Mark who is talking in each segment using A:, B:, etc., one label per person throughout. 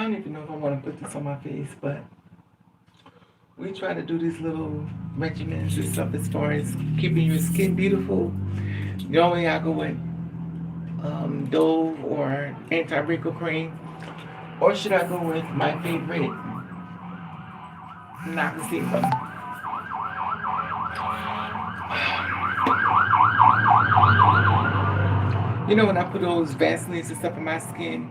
A: don't even know if I want to put this on my face, but we try to do these little regimens and stuff as far as keeping your skin beautiful. Normally I go with Dove or anti-wrinkle cream, or should I go with my favorite, Noxzema? You know, when I put those Vaselines and stuff on my skin,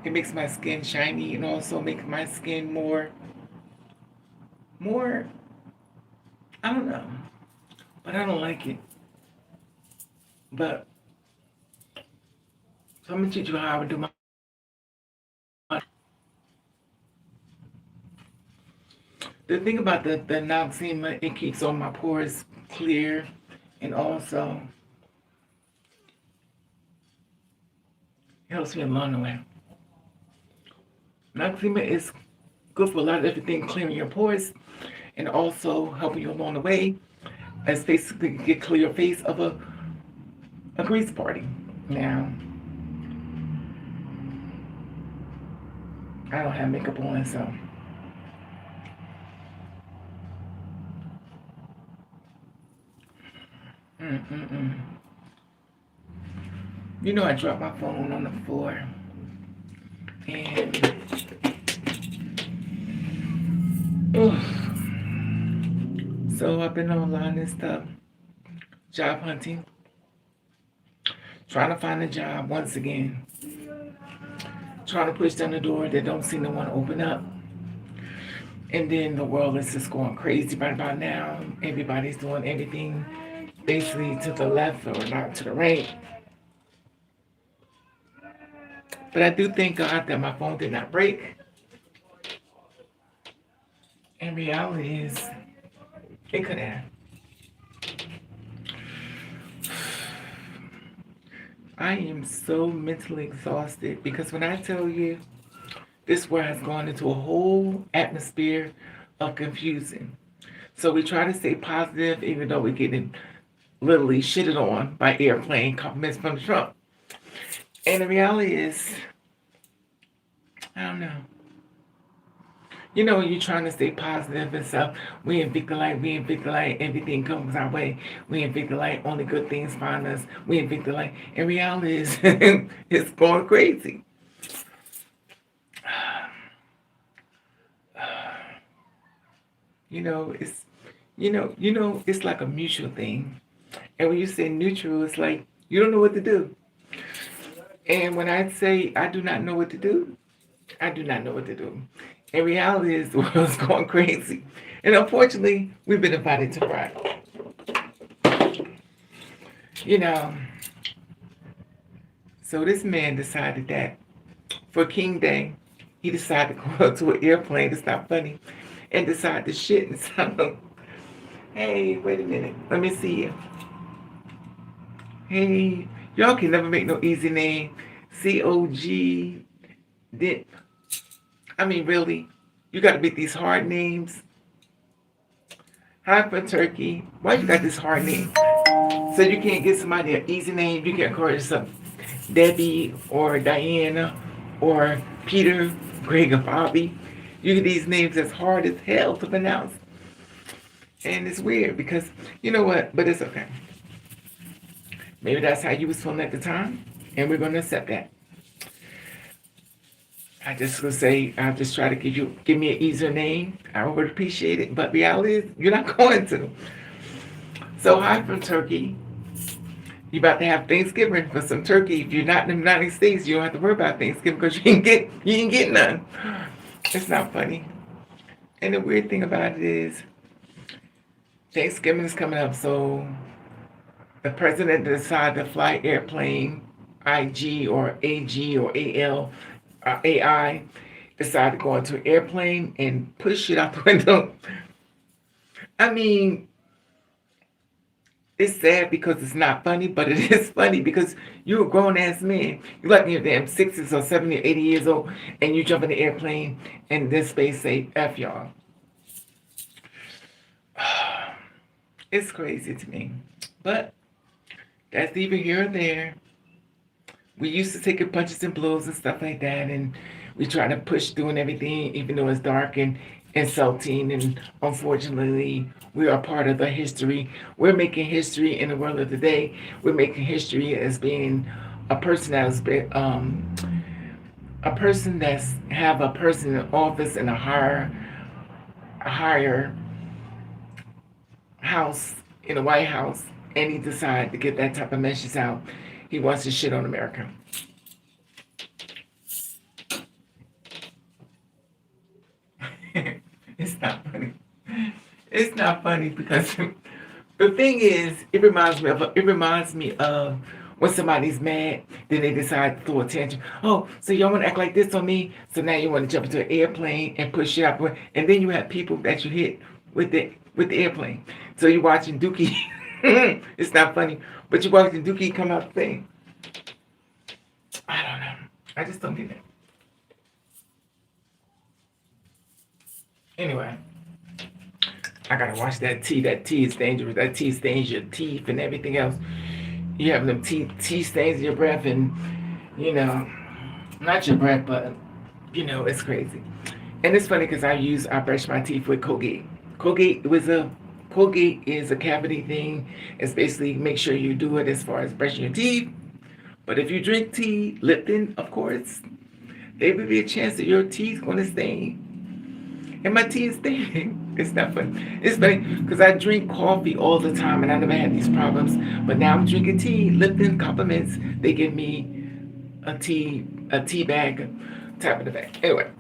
A: it makes my skin shiny and also makes my skin more, I don't know, but I don't like it. But, so I'm gonna teach you how I would do my. The thing about the Noxzema, it keeps all my pores clear and also helps me along the way. Noxzema is good for a lot of different things, clearing your pores and also helping you along the way. As basically get clear face of a grease party. Now, I don't have makeup on, so mm-mm-mm. You know I dropped my phone on the floor. And so I've been online and stuff, job hunting, trying to find a job once again, trying to push down the door that don't seem to want to open up. And then the world is just going crazy right about now. Everybody's doing everything basically to the left or not to the right. But I do thank God that my phone did not break. And reality is, it could have. I am so mentally exhausted because when I tell you this world has gone into a whole atmosphere of confusion. So we try to stay positive even though we're getting literally shitted on by airplane compliments from Trump. And the reality is, I don't know. You know, when you're trying to stay positive and stuff, we in Victor Light, we in Victor Light, everything comes our way. We in Victor Light, only good things find us. We in Victor Light. And reality is, it's going crazy. You know, it's like a mutual thing. And when you say neutral, it's like you don't know what to do. And when I say I do not know what to do, I do not know what to do. And reality is the world's going crazy. And unfortunately, we've been invited to ride. You know, so this man decided that for King Day, he decided to go up to an airplane, it's not funny, and decided to shit inside of, hey, wait a minute, let me see you. Hey, y'all can never make no easy name. C-O-G, did, I mean, really? You got to make these hard names. Hi from Turkey. Why you got this hard name? So you can't get somebody an easy name. You can call yourself Debbie or Diana or Peter, Greg, or Bobby. You get these names that's hard as hell to pronounce. And it's weird because, you know what? But it's okay. Maybe that's how you was feeling at the time. And we're going to accept that. I just gonna say, I'll just try to give me an easier name. I would appreciate it, but reality is, you're not going to. So hi from Turkey. You about to have Thanksgiving for some turkey. If you're not in the United States, you don't have to worry about Thanksgiving because you ain't get none. It's not funny. And the weird thing about it is, Thanksgiving is coming up, so the president decided to fly airplane IG or AG or AL AI decided to go into an airplane and push it out the window. I mean, it's sad because it's not funny, but it is funny because you're a grown ass man. You're like in your damn 60s or 70 or 80 years old, and you jump in the airplane and this space say F y'all. It's crazy to me. But that's either here or there. We used to take punches and blows and stuff like that, and We try to push through and everything, even though it's dark and insulting. And unfortunately, we are part of the history. We're making history in the world of today. We're making history as being a person that's been, a person that's have a person in office in a higher house in the White House, and he decided to get that type of message out. He wants to shit on America. It's not funny. It's not funny because the thing is, it reminds me of when somebody's mad, then they decide to throw attention. Oh, so y'all want to act like this on me? So now you want to jump into an airplane and push shit out the way, and then you have people that you hit with the airplane. So you're watching Dookie. It's not funny, but you're watching Dookie come out the thing. I don't know. I just don't get it. Anyway, I gotta watch that tea. That tea is dangerous. That tea stains your teeth and everything else. You have them tea stains in your breath, and you know, not your breath, but it's crazy. And it's funny because I brush my teeth with Colgate. Colgate is a cavity thing. It's basically make sure you do it as far as brushing your teeth. But if you drink tea, Lipton, of course, there will be a chance that your teeth going to stain. And my tea is staining. It's not funny. It's funny because I drink coffee all the time and I never had these problems. But now I'm drinking tea. Lipton compliments. They give me a tea bag, type of the bag. Anyway,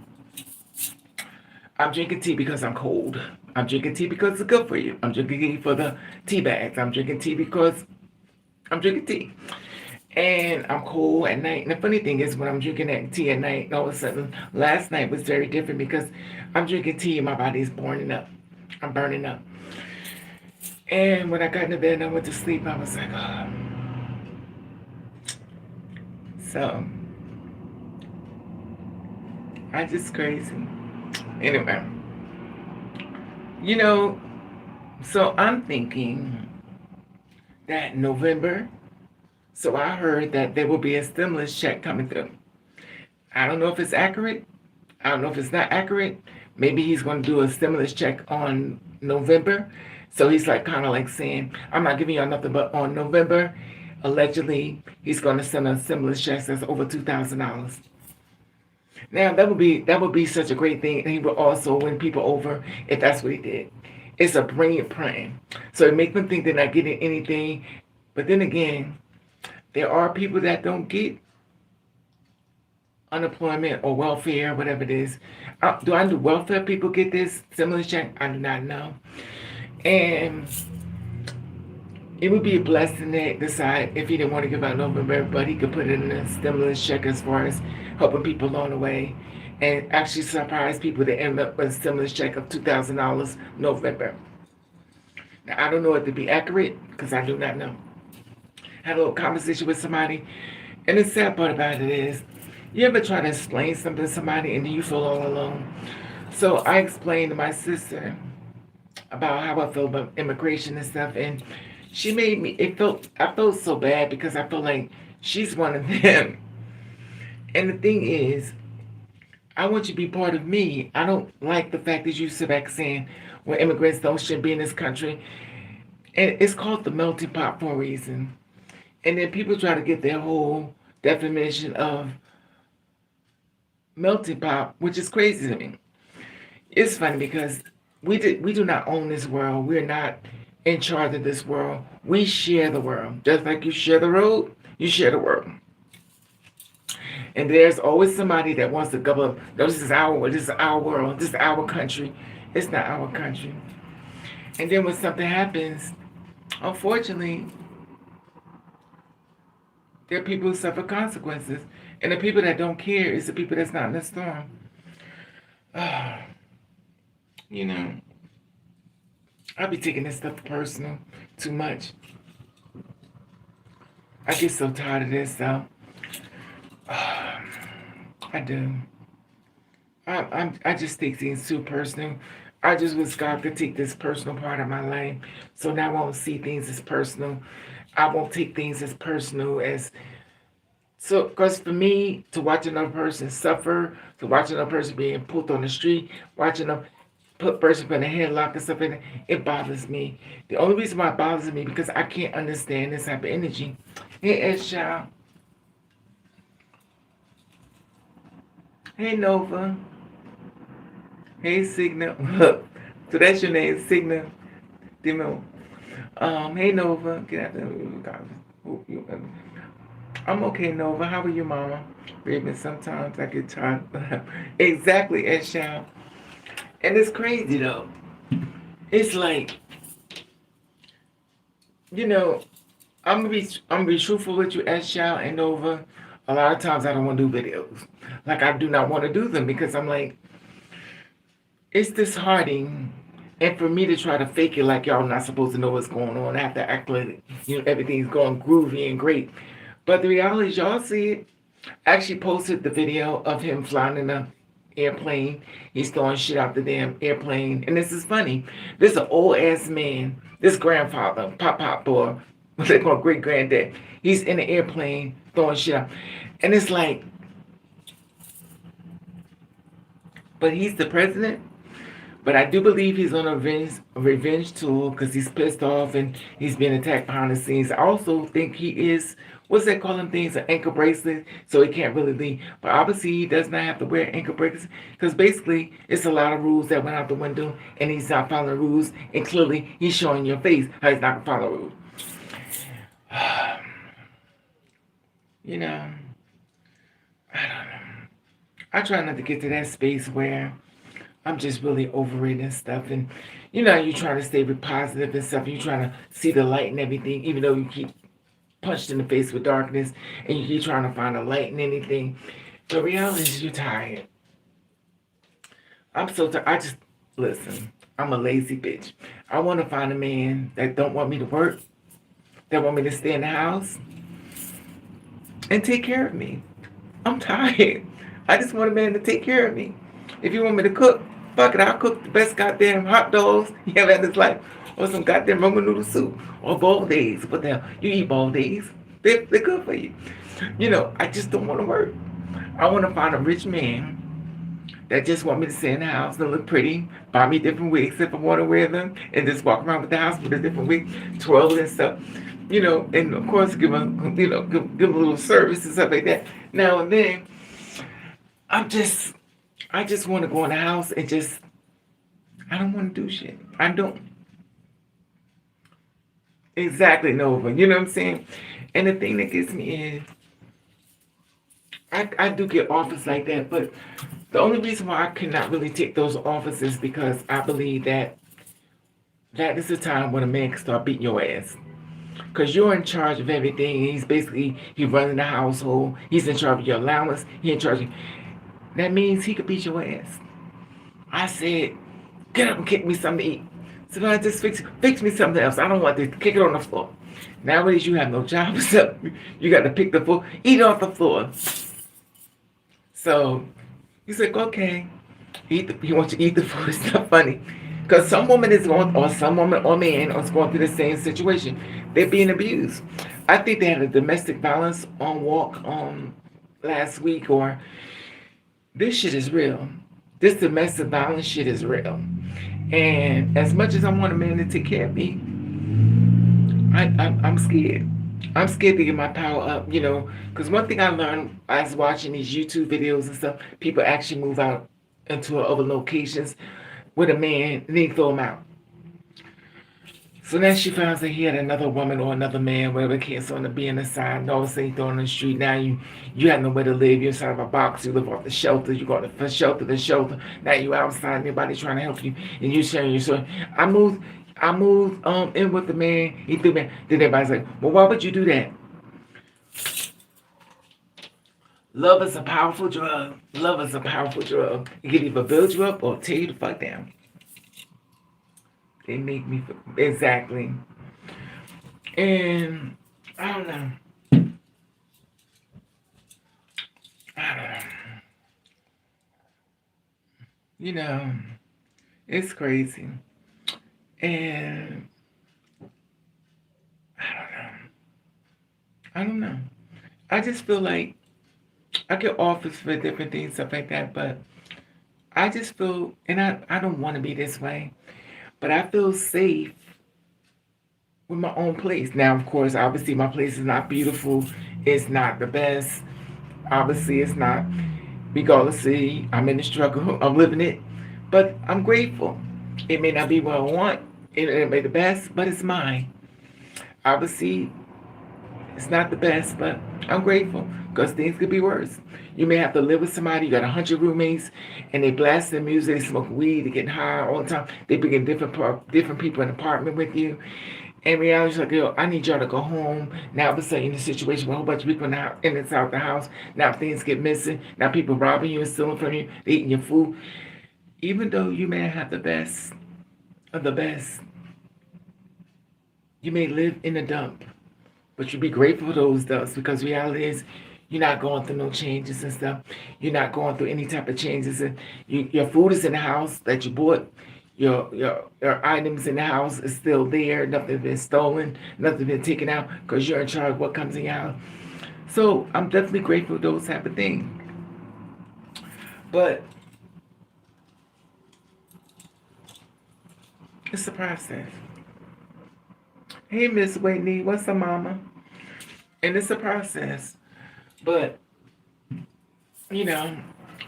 A: I'm drinking tea because I'm cold. I'm drinking tea because it's good for you. I'm drinking tea for the tea bags. I'm drinking tea because I'm drinking tea. And I'm cold at night. And the funny thing is, when I'm drinking that tea at night, all of a sudden, last night was very different because I'm drinking tea and my body is burning up. I'm burning up. And when I got into bed and I went to sleep, I was like, oh. So, I just crazy. Anyway, you know, so I'm thinking that November, so I heard that there will be a stimulus check coming through. I don't know if it's accurate. I don't know if it's not accurate. Maybe he's going to do a stimulus check on November. So he's like kind of like saying, I'm not giving y'all nothing, but on November, allegedly, he's going to send a stimulus check that's over $2,000. Now that would be such a great thing, and he would also win people over if that's what he did. It's a brilliant plan. So it makes them think they're not getting anything, but then again, there are people that don't get unemployment or welfare, whatever it is. Do I know welfare people get this stimulus check? I do not know. And it would be a blessing to decide if he didn't want to give out November, but he could put it in a stimulus check as far as helping people along the way and actually surprise people to end up with a stimulus check of $2,000 November. Now, I don't know if to be accurate because I do not know. I had a little conversation with somebody, and the sad part about it is, you ever try to explain something to somebody and then you feel all alone? So I explained to my sister about how I feel about immigration and stuff, and she made me, I felt so bad because I feel like she's one of them. And the thing is, I want you to be part of me. I don't like the fact that you sit back saying, well, immigrants don't should be in this country. And it's called the melting pot for a reason. And then people try to get their whole definition of melting pot, which is crazy to me. It's funny because we do not own this world. We're not in charge of this world. We share the world. Just like you share the road, you share the world. And there's always somebody that wants to go up. No, this is our world, this is our country. It's not our country. And then when something happens, unfortunately, there are people who suffer consequences. And the people that don't care is the people that's not in the storm. You know, I be taking this stuff personal too much. I get so tired of this stuff. I do. I just take things too personal. I just wish God could take this personal part of my life, so now I won't see things as personal. I won't take things as personal as So, because for me, to watch another person suffer, to watch another person being pulled on the street, watching a person put a headlock and stuff in it, it bothers me. The only reason why it bothers me because I can't understand this type of energy. Hey, S child. Hey, Nova. Hey, Signal. So that's your name, Signal. Demo. Hey, Nova. Get out there. I'm okay, Nova. How are you, Mama? Raven, sometimes I get tired. Exactly, S child. And it's crazy though. It's like, you know, I'm gonna be truthful with you, S child and Nova. A lot of times I don't want to do videos. Like I do not want to do them because I'm like, it's disheartening. And for me to try to fake it like y'all not supposed to know what's going on after act like everything's going groovy and great. But the reality is y'all see it. I actually posted the video of him flying in a airplane. He's throwing shit out the damn airplane. And this is funny. This is an old ass man. This grandfather, pop or what they call great granddad. He's in the airplane throwing shit out. And it's like, but he's the president. But I do believe he's on a revenge tour because he's pissed off and he's being attacked behind the scenes. I also think he is, what's they calling things, an ankle bracelet, so he can't really leave. But obviously he does not have to wear ankle bracelets because basically it's a lot of rules that went out the window and he's not following the rules. And clearly he's showing your face how he's not going to follow rules. You know, I don't know. I try not to get to that space where I'm just really over it and stuff. And you trying to stay positive and stuff. You trying to see the light and everything, even though you keep punched in the face with darkness and you keep trying to find a light in anything. The reality is you're tired. I'm so tired. I just listen. I'm a lazy bitch. I want to find a man that don't want me to work, that want me to stay in the house and take care of me. I'm tired. I just want a man to take care of me. If you want me to cook, fuck it, I'll cook the best goddamn hot dogs you ever had in this life. Or some goddamn ramen noodle soup. Or bolognese. What the hell? You eat bolognese. They're good for you. I just don't want to work. I want to find a rich man that just want me to stay in the house and look pretty, buy me different wigs if I want to wear them, and just walk around with the house with a different wig, twirl and stuff. And of course give them, give a little service and stuff like that. Now and then, I just want to go in the house and just, I don't want to do shit. I don't. Exactly, Nova. You know what I'm saying? And the thing that gets me is, I do get offers like that, but the only reason why I cannot really take those offers is because I believe that is the time when a man can start beating your ass. Because you're in charge of everything. He's running the household. He's in charge of your allowance. He in charge of, that means he could beat your ass. I said, get up and kick me something to eat. So I just fix me something else. I don't want to kick it on the floor. Nowadays you have no job, so you got to pick the floor, eat off the floor. So he's like, okay, he wants you to eat the food. It's not funny. Because some woman is going, or some woman or man is going through the same situation. They're being abused. I think they had a domestic violence on walk last week, or this shit is real. This domestic violence shit is real. And as much as I want a man to take care of me, I'm scared. I'm scared to get my power up, because one thing I learned as watching these YouTube videos and stuff, people actually move out into other locations with a man and they throw him out. So then she finds that he had another woman or another man, whatever the case, on the being inside, and all of a sudden thrown on the street. Now you have nowhere to live. You're inside of a box. You live off the shelter. You go from shelter to shelter. Now you outside. Nobody's trying to help you, and you sharing your story. I moved in with the man. He threw me. Then everybody's like, well, why would you do that? Love is a powerful drug. Love is a powerful drug. It can either build you up or tear you the fuck down. They make me feel, exactly. And I don't know. I don't know. It's crazy. And I don't know. I don't know. I just feel like I get offers for different things, stuff like that, but I just feel, and I don't want to be this way, but I feel safe with my own place. Now, of course, obviously, my place is not beautiful. It's not the best. Obviously, it's not. Regardless, see, I'm in the struggle. I'm living it, but I'm grateful. It may not be what I want. It may be the best, but it's mine. Obviously, it's not the best, but I'm grateful because things could be worse. You may have to live with somebody. You got 100 roommates, and they blast their music, they smoke weed, they get high all the time. They bring in different people in the apartment with you. And reality is like, yo, I need y'all to go home. Now, all of a sudden, you're in a situation with a whole bunch of people in, the house, in and out the house. Now, things get missing. Now, people robbing you and stealing from you. They eating your food. Even though you may have the best of the best, you may live in a dump. But you be grateful for those dumps because reality is you're not going through no changes and stuff. You're not going through any type of changes. And your food is in the house that you bought. Your items in the house is still there. Nothing's been stolen. Nothing's been taken out because you're in charge of what comes in your house. So I'm definitely grateful for those type of things. But it's a process. Hey, Miss Whitney, what's up, Mama? And it's a process. But, you know,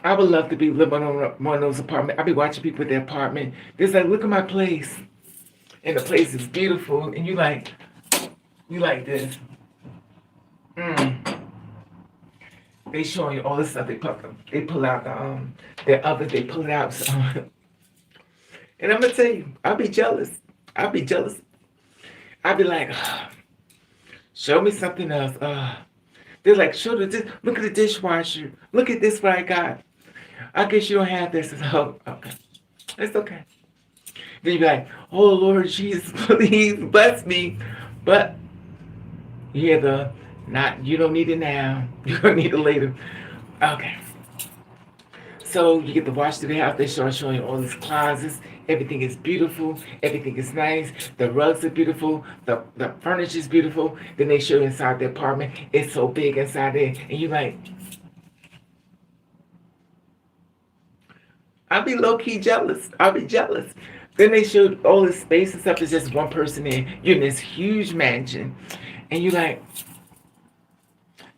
A: I would love to be living on one of those apartments. I be watching people at their apartment. It's like, look at my place. And the place is beautiful. And you like this. They showing you all this stuff. They pull out their oven. They pull it out. So. And I'm going to tell you, I'll be jealous. I'll be jealous. I'll be like, show me something else. They're like, look at the dishwasher. Look at this what I got. I guess you don't have this. Oh, okay. It's okay. Then you be like, oh Lord Jesus, please bless me. But you hear you don't need it now. You're gonna need it later. Okay. So you get to watch through the house. They start showing you all these closets. Everything is beautiful. Everything is nice. The rugs are beautiful. The furniture is beautiful. Then they show you inside the apartment. It's so big inside there. And you're like, I'll be low-key jealous. I'll be jealous. Then they showed all this space and stuff. There's just one person in. You're in this huge mansion. And you're like,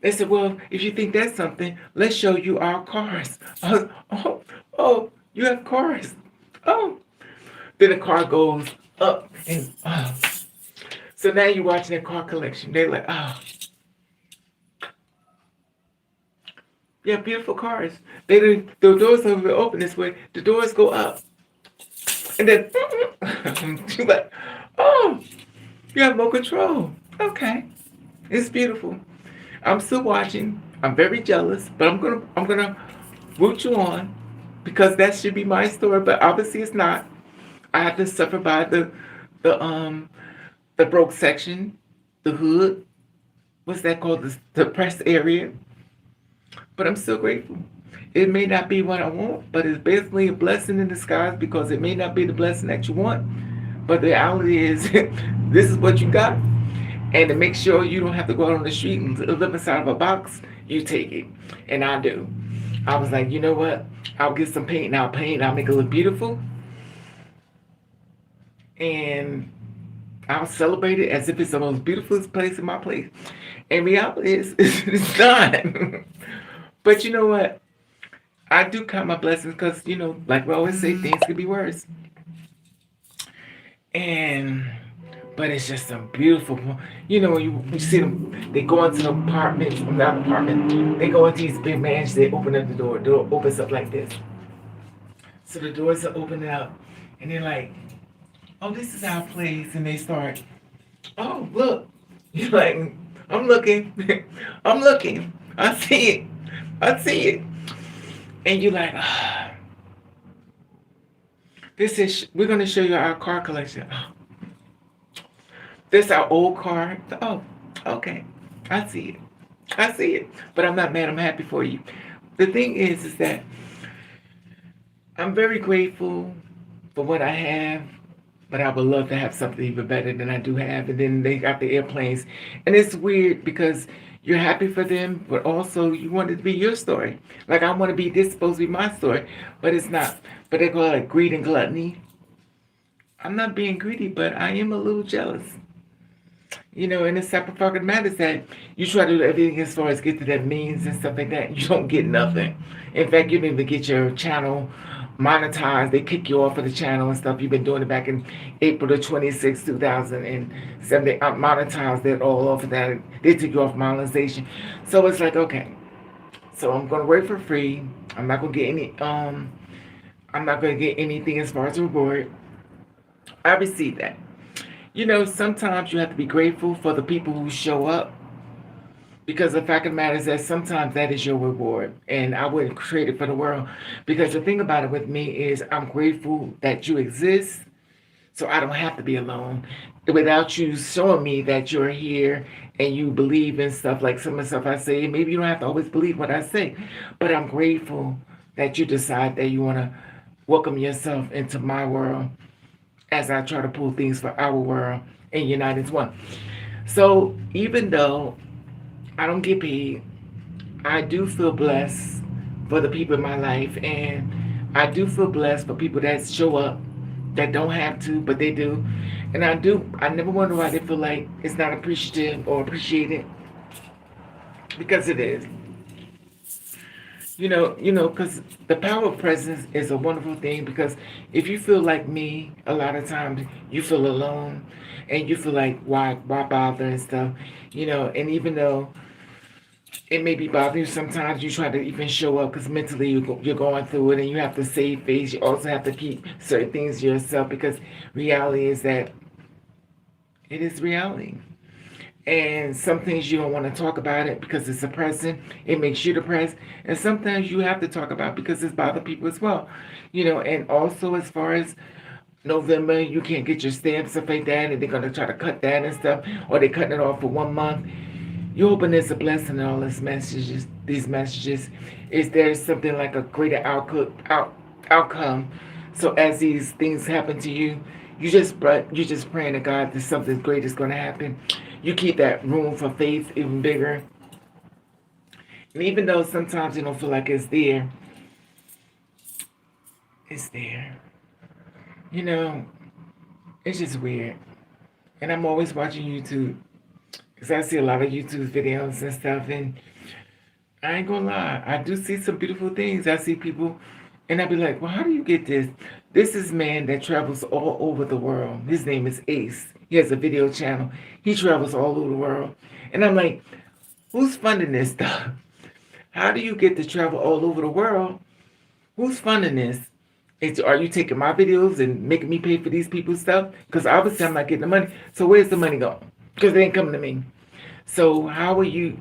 A: they said, well, if you think that's something, let's show you our cars. Oh, you have cars. Oh. Then the car goes up and up. So now you're watching their car collection. They're like, oh. Yeah, beautiful cars. The doors don't even open this way. The doors go up. And then you're like, oh, you have more control. Okay. It's beautiful. I'm still watching. I'm very jealous, but I'm gonna root you on because that should be my story, but obviously it's not. I have to suffer by the broke section, the hood. What's that called? The depressed area. But I'm still grateful. It may not be what I want, but it's basically a blessing in disguise because it may not be the blessing that you want. But the reality is, this is what you got. And to make sure you don't have to go out on the street and live inside of a box, you take it. And I do. I was like, you know what? I'll get some paint and I'll paint. I'll make it look beautiful. And I'll celebrate it as if it's the most beautiful place in my place. And reality is, it's not. But you know what? I do count my blessings because, you know, like we always say, things could be worse. But it's just some beautiful, you know, you see them, they go into the apartments, not apartment, they go into these big mansions, they open up the door opens up like this. So the doors are opening up, and they're like, oh, this is our place, and they start, oh, look, you're like, I'm looking, I see it, and you're like, we're going to show you our car collection. This our old car. Oh, okay. I see it. But I'm not mad. I'm happy for you. The thing is that I'm very grateful for what I have, but I would love to have something even better than I do have. And then they got the airplanes. And it's weird because you're happy for them, but also you want it to be your story. Like I want to be this supposed to be my story, but it's not. But they call it greed and gluttony. I'm not being greedy, but I am a little jealous. And the separate fucking matters that you try to do everything as far as get to that means and stuff like that. You don't get nothing. In fact, you don't even get your channel monetized. They kick you off of the channel and stuff. You've been doing it back in April the 26th, 2007. They monetized it all off of that. They took you off monetization. So it's like, okay. So I'm gonna work for free. I'm not gonna get any I'm not gonna get anything as far as reward. I received that. Sometimes you have to be grateful for the people who show up because the fact of the matter is that sometimes that is your reward. And I wouldn't trade it for the world because the thing about it with me is I'm grateful that you exist so I don't have to be alone. Without you showing me that you're here and you believe in stuff like some of the stuff I say, maybe you don't have to always believe what I say, but I'm grateful that you decide that you want to welcome yourself into my world as I try to pull things for our world and unite as one. So even though I don't get paid, I do feel blessed for the people in my life, and I do feel blessed for people that show up that don't have to, but they do. And I never wonder why they feel like it's not appreciative or appreciated because it is. Because the power of presence is a wonderful thing. Because if you feel like me, a lot of times you feel alone, and you feel like why bother and stuff. And even though it may be bothering you, sometimes you try to even show up because mentally you're going through it, and you have to save face. You also have to keep certain things yourself because reality is that it is reality. And some things you don't want to talk about it because it's depressing. It makes you depressed. And sometimes you have to talk about it because it's bother people as well. And also as far as November, you can't get your stamps, stuff like that, and they're going to try to cut that and stuff, or they're cutting it off for 1 month. You're hoping there's a blessing in all these messages. Is there something like a greater outcome? So as these things happen to you, you just praying to God that something great is going to happen. You keep that room for faith even bigger. And even though sometimes you don't feel like it's there, it's there. It's just weird. And I'm always watching YouTube because I see a lot of YouTube videos and stuff. And I ain't gonna lie, I do see some beautiful things. I see people, and I be like, well, how do you get this? This is a man that travels all over the world. His name is Ace. He has a video channel. He travels all over the world. And I'm like, who's funding this stuff? How do you get to travel all over the world? Who's funding this? Are you taking my videos and making me pay for these people's stuff? Because obviously I'm not getting the money. So where's the money going? Because they ain't coming to me. So how are you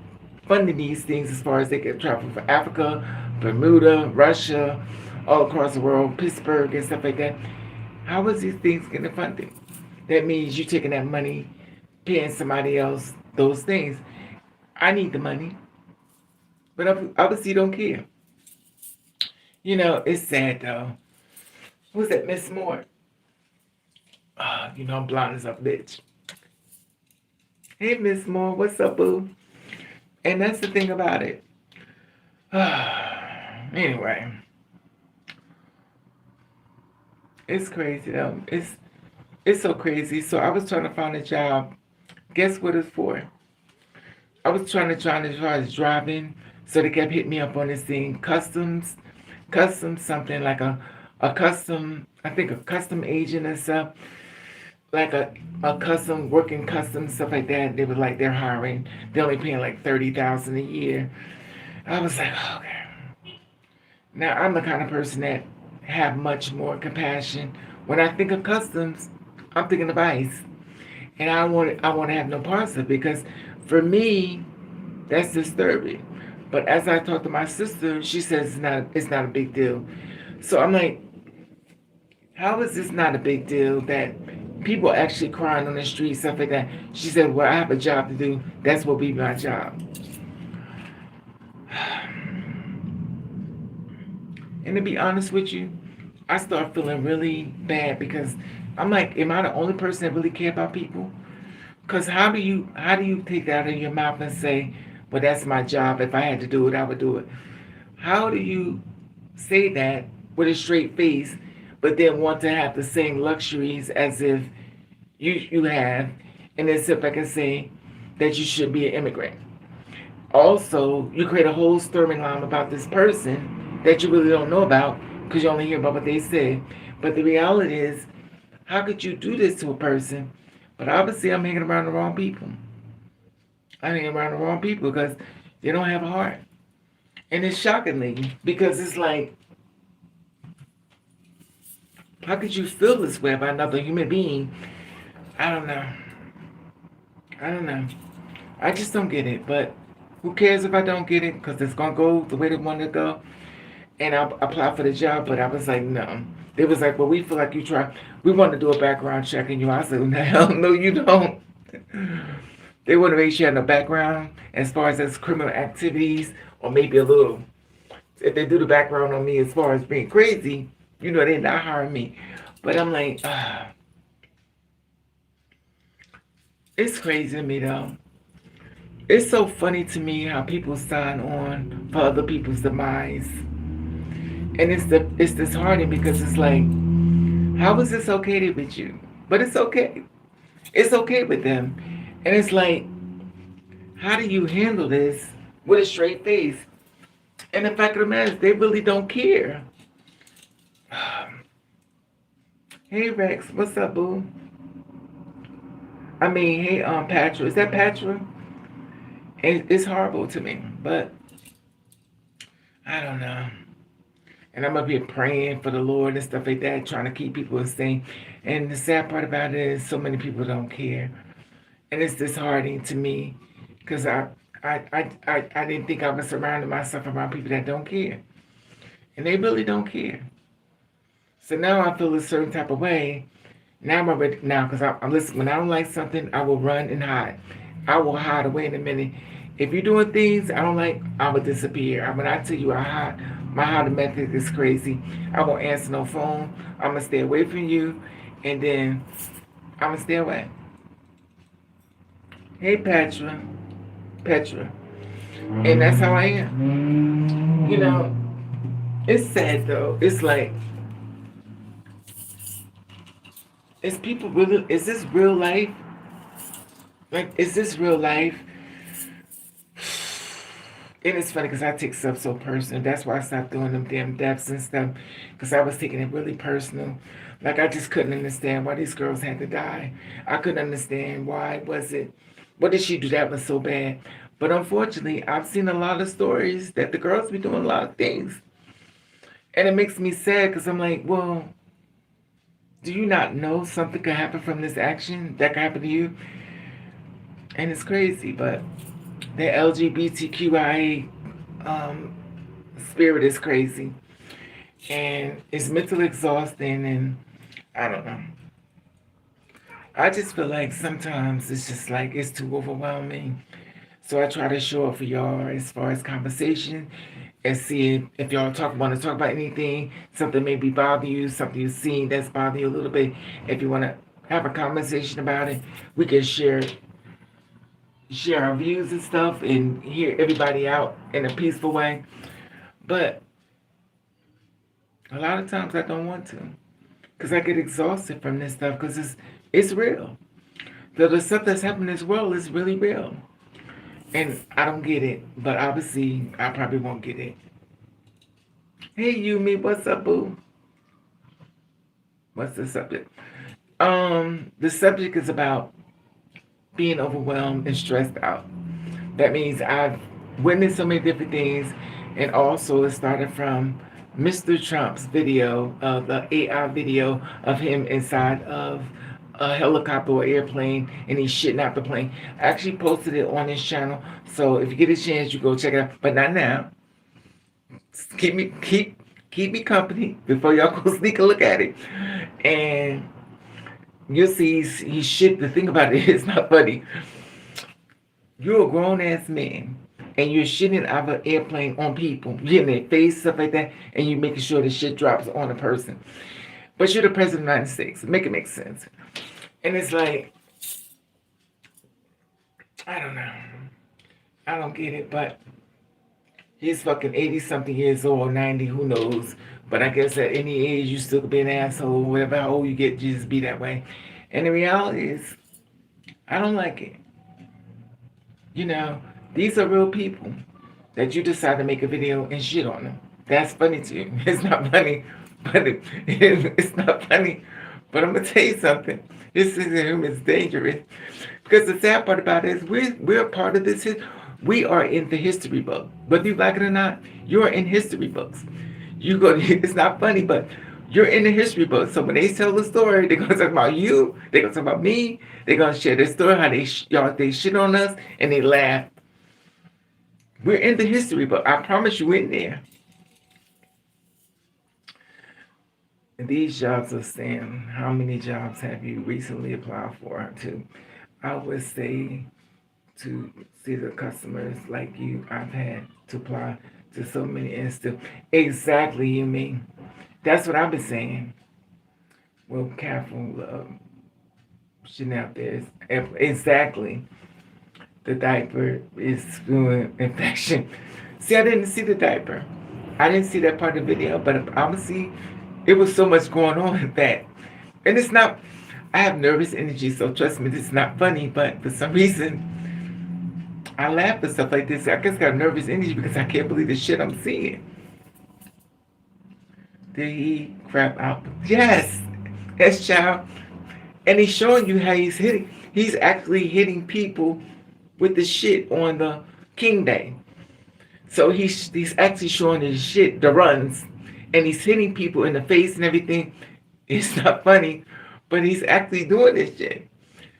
A: funding these things as far as they can travel for Africa, Bermuda, Russia, all across the world, Pittsburgh and stuff like that? How is these things getting funded? That means you taking that money, paying somebody else those things. I need the money, but obviously you don't care. It's sad though. Who's that, Miss Moore? I'm blind as a bitch. Hey, Miss Moore, what's up, boo? And that's the thing about it. Anyway, it's crazy though. It's so crazy. So I was trying to find a job. Guess what it's for? I was trying to driving. So they kept hitting me up on this thing, custom something like a custom, I think a custom agent and stuff, like a custom working custom stuff like that. They were like they're hiring. They're only paying like 30,000 a year. I was like, okay. Now I'm the kind of person that have much more compassion. When I think of customs, I'm thinking of ice, and I want to have no parts of it because for me, that's disturbing. But as I talk to my sister, she says it's not a big deal. So I'm like, how is this not a big deal that people actually crying on the street, stuff like that? She said, well, I have a job to do. That's what be my job. And to be honest with you, I start feeling really bad because I'm like, am I the only person that really care about people? Because how do you take that out of your mouth and say, Well, that's my job. If I had to do it, I would do it. How do you say that with a straight face, but then want to have the same luxuries as if you have, and then sit back and say that you should be an immigrant? Also, you create a whole storyline about this person that you really don't know about because you only hear about what they say. But the reality is, how could you do this to a person? But obviously, I'm hanging around the wrong people. I'm hanging around the wrong people because they don't have a heart. And it's shockingly because it's like, how could you feel this way about another human being? I don't know. I don't know. I just don't get it. But who cares if I don't get it? Because it's going to go the way they want it to go. And I'll apply for the job. But I was like, no. They was like, well, we feel like you try. We want to do a background check on you. I said, no, hell no, you don't. They want to make sure you have no background as far as criminal activities or maybe a little. If they do the background on me as far as being crazy, they're not hiring me. But I'm like, it's crazy to me though. It's so funny to me how people sign on for other people's demise. And it's disheartening because it's like, how is this okay with you? But it's okay. It's okay with them. And it's like, how do you handle this with a straight face? And the fact of the matter is, they really don't care. Hey Rex, what's up, boo? I mean, hey, Patra. Is that Patra? And it's horrible to me, but I don't know. And I'm up here praying for the Lord and stuff like that, trying to keep people sane. And the sad part about it is so many people don't care. And it's disheartening to me because I didn't think I was surrounding myself around people that don't care. And they really don't care. So now I feel a certain type of way. Now I'm already, now, because I'm listening, when I don't like something, I will run and hide. I will hide away in a minute. If you're doing things I don't like, I will disappear. When I tell you I hide, my hiding method is crazy. I won't answer no phone. I'm going to stay away from you. And then I'm going to stay away. Hey, Petra. And that's how I am. It's sad though. It's like, is people really, is this real life? Like, is this real life? And it's funny because I take stuff so personal. That's why I stopped doing them damn deaths and stuff. Because I was taking it really personal. Like, I just couldn't understand why these girls had to die. I couldn't understand what did she do that was so bad? But unfortunately, I've seen a lot of stories that the girls be doing a lot of things. And it makes me sad because I'm like, well, do you not know something could happen from this action that could happen to you? And it's crazy, but the LGBTQIA spirit is crazy. And it's mentally exhausting, and I don't know. I just feel like sometimes it's just like it's too overwhelming. So I try to show up for y'all as far as conversation and see if y'all want to talk about anything, something maybe bother you, something you've seen that's bothering you a little bit. If you want to have a conversation about it, we can share our views and stuff and hear everybody out in a peaceful way. But a lot of times I don't want to because I get exhausted from this stuff because it's real. The stuff that's happening in this world is really real. And I don't get it, but obviously I probably won't get it. Hey Yumi, what's up, boo? What's the subject? The subject is about being overwhelmed and stressed out. That means I've witnessed so many different things, and also it started from Mr. Trump's video, the AI video of him inside of a helicopter or airplane, and he's shitting out the plane. I actually posted it on his channel, so if you get a chance, you go check it out. But not now. Keep me company before y'all go sneak a look at it, and you'll see he's shit. The thing about it is not funny. You're a grown ass man, and you're shitting out of an airplane on people, getting their face, stuff like that, and you're making sure the shit drops on a person. But you're the president of the United States. Make it make sense. And it's like, I don't know. I don't get it, but he's fucking 80 something years old, 90, who knows. But I guess at any age, you still could be an asshole. Whatever how old you get, you just be that way. And the reality is, I don't like it. You know, these are real people that you decide to make a video and shit on them. That's funny to you. It's not funny, but it's not funny. But I'm gonna tell you something. This is dangerous because the sad part about it is we're a part of this. We are in the history book, whether you like it or not. You're in history books. You go. It's not funny, but you're in the history book. So when they tell the story, they're gonna talk about you. They're gonna talk about me. They're gonna share their story how they shit on us and they laugh. We're in the history book. I promise you, in there. And these jobs are saying, how many jobs have you recently applied for? To, I would say, to see the customers like you, I've had to apply to so many instances. Exactly, you mean? That's what I've been saying. Well, careful, shitting out there. Exactly. The diaper is screwing infection. See, I didn't see the diaper. I didn't see that part of the video, but obviously it was so much going on with that. And it's not, I have nervous energy, so trust me, this is not funny, but for some reason, I laugh at stuff like this. I guess I got nervous energy because I can't believe the shit I'm seeing. Did he crap out? Yes, yes, child. And he's showing you how he's hitting. He's actually hitting people with the shit on the King Day. So he's actually showing his shit, the runs, and he's hitting people in the face and everything. It's not funny, but he's actually doing this shit.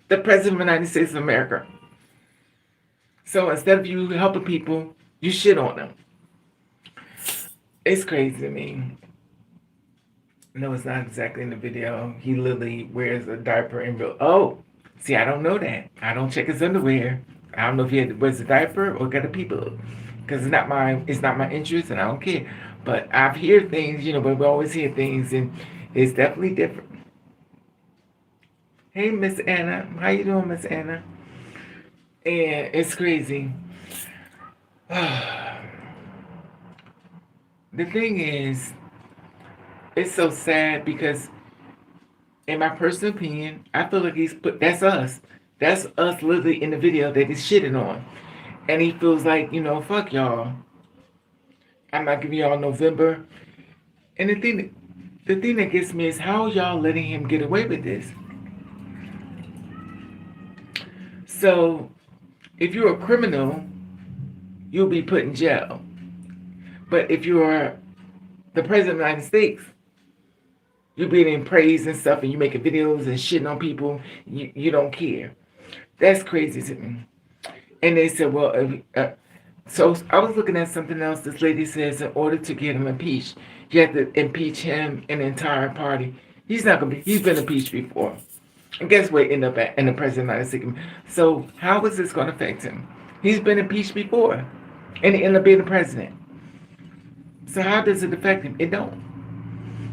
A: The President of the United States of America. So instead of you helping people, you shit on them. It's crazy to me. No, it's not exactly in the video. He literally wears a diaper in real. Oh, see, I don't know that. I don't check his underwear. I don't know if he wears a diaper or got a people, because it's not my interest, and I don't care. But I've heard things, but we always hear things, and it's definitely different. Hey, Miss Anna, how you doing, Miss Anna? And it's crazy. The thing is, it's so sad because, in my personal opinion, I feel like that's us. That's us literally in the video that he's shitting on. And he feels like, fuck y'all. I'm not giving y'all November. And the thing that gets me is how y'all letting him get away with this. So, if you're a criminal, you'll be put in jail. But if you're the President of the United States, you're being praised and stuff, and you're making videos and shitting on people, you don't care. That's crazy to me. And they said, well, so I was looking at something else. This lady says in order to get him impeached, you have to impeach him and the entire party. He's been impeached before. And guess where he ended up at? In the President of the United States. So how is this going to affect him? He's been impeached before. And he ended up being the president. So how does it affect him? It don't.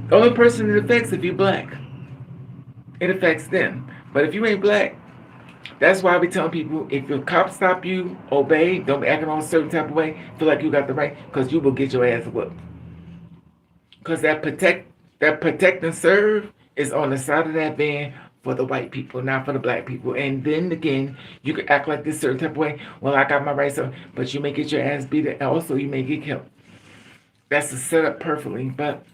A: The only person it affects if you're black. It affects them. But if you ain't black, that's why we tell people, if your cops stop you, obey. Don't be acting on a certain type of way. Feel like you got the right, because you will get your ass whooped. Because that protect and serve is on the side of that van for the white people, not for the black people. And then again, you can act like this certain type of way. Well, I got my rights, but you may get your ass beat, and also you may get killed. That's set up perfectly, but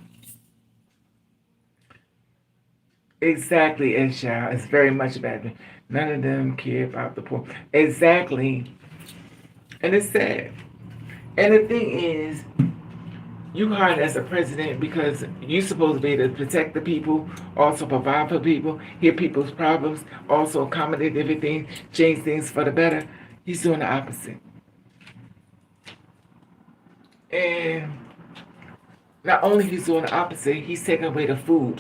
A: exactly, Insha, it's very much about it. None of them care about the poor. Exactly. And it's sad. And the thing is, you hired as a president because you're supposed to be able to protect the people, also provide for people, hear people's problems, also accommodate everything, change things for the better. He's doing the opposite. And not only he's doing the opposite, he's taking away the food.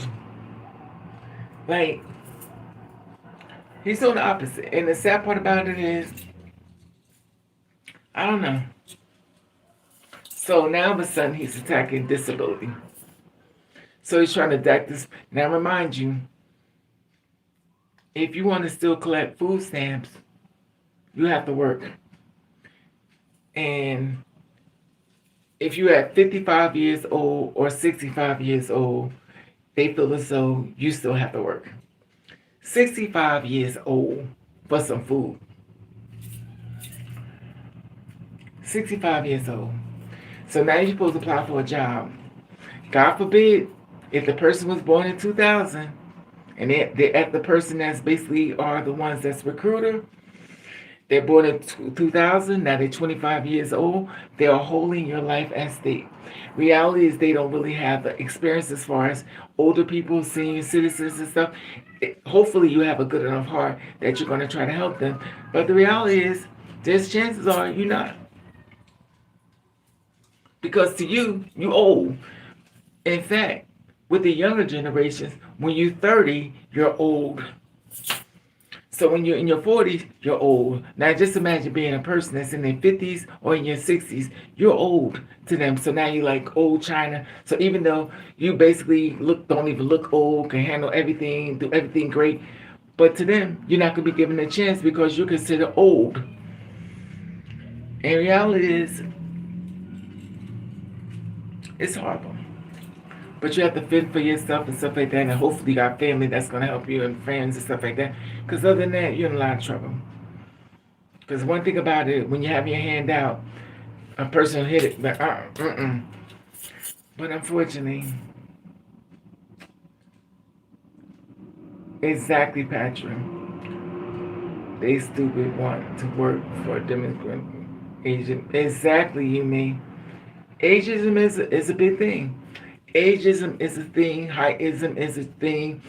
A: Like, he's doing the opposite. And the sad part about it is, I don't know. So now all of a sudden he's attacking disability. So he's trying to attack this. Now remind you, if you want to still collect food stamps, you have to work. And if you're at 55 years old or 65 years old, they feel as though you still have to work. 65 years old for some food. 65 years old. So now you're supposed to apply for a job. God forbid, if the person was born in 2000 and they're the person that's basically are the ones that's recruiter, they're born in 2000, now they're 25 years old, they are holding your life as state. Reality is they don't really have the experience as far as older people, senior citizens and stuff. Hopefully you have a good enough heart that you're going to try to help them. But the reality is, there's chances are you're not. Because to you, you old. In fact, with the younger generations, when you're 30, you're old. So when you're in your 40s, you're old. Now just imagine being a person that's in their 50s or in your 60s. You're old to them. So now you're like old China. So even though you basically don't even look old, can handle everything, do everything great, but to them, you're not going to be given a chance because you're considered old. And reality is, it's horrible. But you have to fend for yourself and stuff like that. And hopefully you got family that's going to help you and friends and stuff like that. Because other than that, you're in a lot of trouble. Because one thing about it, when you have your hand out, a person will hit it. But, but unfortunately, exactly, Patrick. They stupid want to work for a demographic agent. Exactly, you mean. Ageism is a big thing. Ageism is a thing. Heightism is a thing.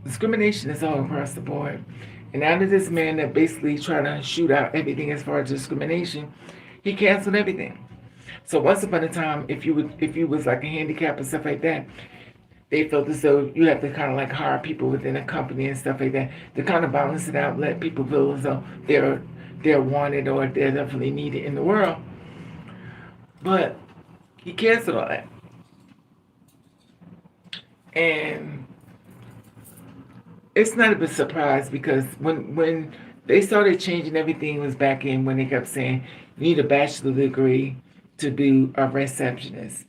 A: Discrimination is all across the board. And out of this man that basically trying to shoot out everything as far as discrimination, he canceled everything. So once upon a time, if you was like a handicap and stuff like that, they felt as though you have to kind of like hire people within a company and stuff like that to kind of balance it out, let people feel as though they're wanted or they're definitely needed in the world. But he canceled all that. And it's not a big surprise because when they started changing everything, it was back in when they kept saying you need a bachelor's degree to be a receptionist.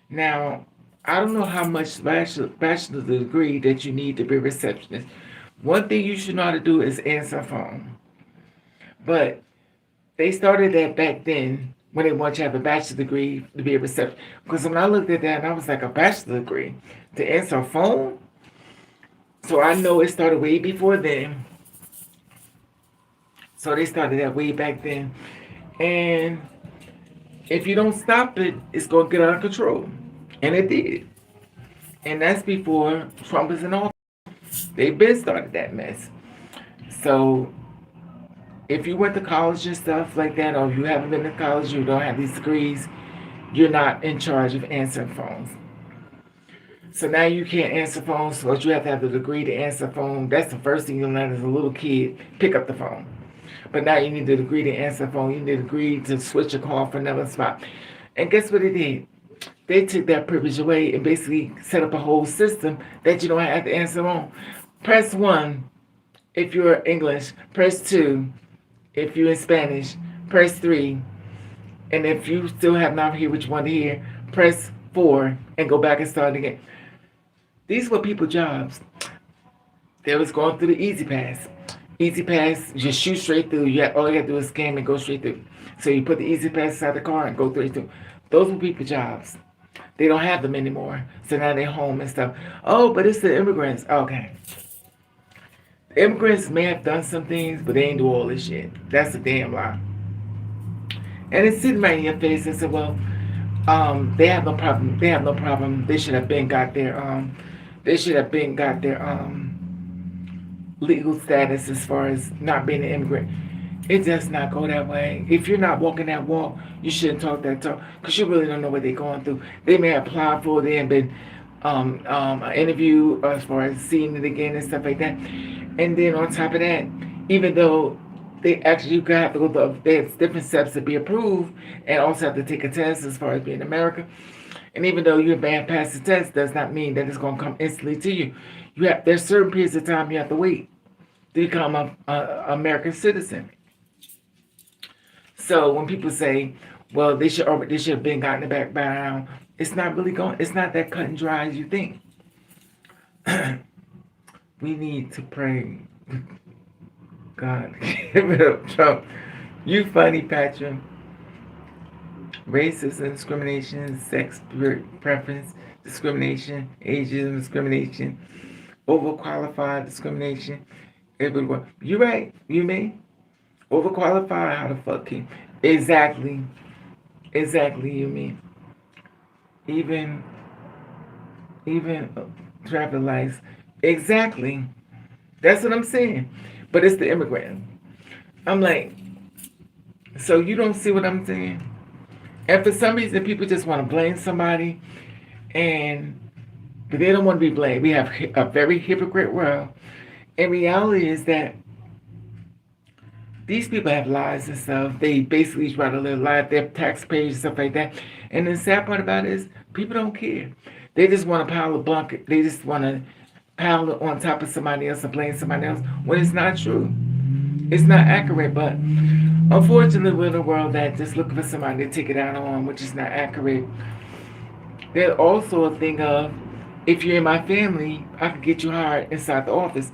A: Now, I don't know how much bachelor's degree that you need to be a receptionist. One thing you should know how to do is answer a phone. But they started that back then when they want you to have a bachelor's degree to be a receptionist. Because when I looked at that, and I was like, a bachelor's degree to answer a phone? So I know it started way before then. So they started that way back then. And if you don't stop it, it's going to get out of control. And it did. And that's before Trump was in office. They've been started that mess. So if you went to college and stuff like that, or if you haven't been to college, you don't have these degrees, you're not in charge of answering phones. So now you can't answer phones because you have to have the degree to answer phone. That's the first thing you learn as a little kid, pick up the phone. But now you need the degree to answer phone. You need the degree to switch a call for another spot. And guess what they did? They took that privilege away and basically set up a whole system that you don't have to answer phone. Press 1 if you're English. Press 2 if you're in Spanish. Press 3. And if you still have not heard what you want to hear, press 4 and go back and start again. These were people jobs. They was going through the Easy Pass. Easy Pass, just shoot straight through. All you have to do is scan and go straight through. So you put the Easy Pass inside the car and go through. Those were people jobs. They don't have them anymore. So now they're home and stuff. Oh, but it's the immigrants. Okay. The immigrants may have done some things, but they ain't do all this shit. That's a damn lie. And it's sitting right in your face and said, well, they have no problem. They have no problem. They should have been got their legal status as far as not being an immigrant. It does not go that way. If you're not walking that walk, you shouldn't talk that talk because you really don't know what they're going through. They may apply for it and been an interview as far as seeing it again and stuff like that. And then on top of that, even though they actually you have to go through there's different steps to be approved and also have to take a test as far as being America. And even though you have passed the test, does not mean that it's going to come instantly to you. There's certain periods of time you have to wait to become an American citizen. So when people say, well, they should have been gotten it back by now, it's not really going. It's not that cut and dry as you think. We need to pray. God, give it up, Trump. You funny, Patrick. Racism, discrimination, sex preference, discrimination, ageism, discrimination, overqualified discrimination. Everyone. You right. You mean overqualified? How the fuck can? Exactly. Exactly. You mean even even traffic lights. Exactly. That's what I'm saying. But it's the immigrant. I'm like, so you don't see what I'm saying? And for some reason, people just want to blame somebody, and they don't want to be blamed. We have a very hypocrite world. And reality is that these people have lives and stuff. They basically try to live life, their taxpayers and stuff like that. And the sad part about it is people don't care. They just want to pile a blanket. They just want to pile it on top of somebody else and blame somebody else when it's not true. It's not accurate, but unfortunately, we're in a world that just looking for somebody to take it out on, which is not accurate. There's also a thing of, if you're in my family, I can get you hired inside the office.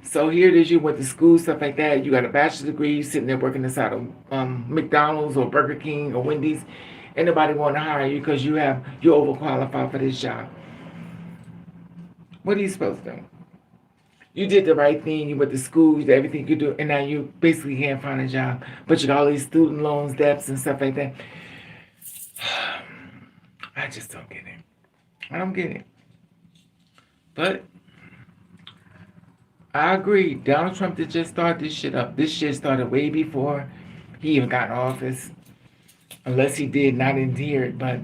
A: So here it is, you went to school, stuff like that. You got a bachelor's degree, you sitting there working inside of McDonald's or Burger King or Wendy's. Ain't nobody want to hire you because you're overqualified for this job. What are you supposed to do? You did the right thing. You went to school. You did everything you could do, and now you basically can't find a job. But you got all these student loans, debts, and stuff like that. I just don't get it. I don't get it. But I agree. Donald Trump did just start this shit up. This shit started way before he even got in office. Unless he did, not in here. But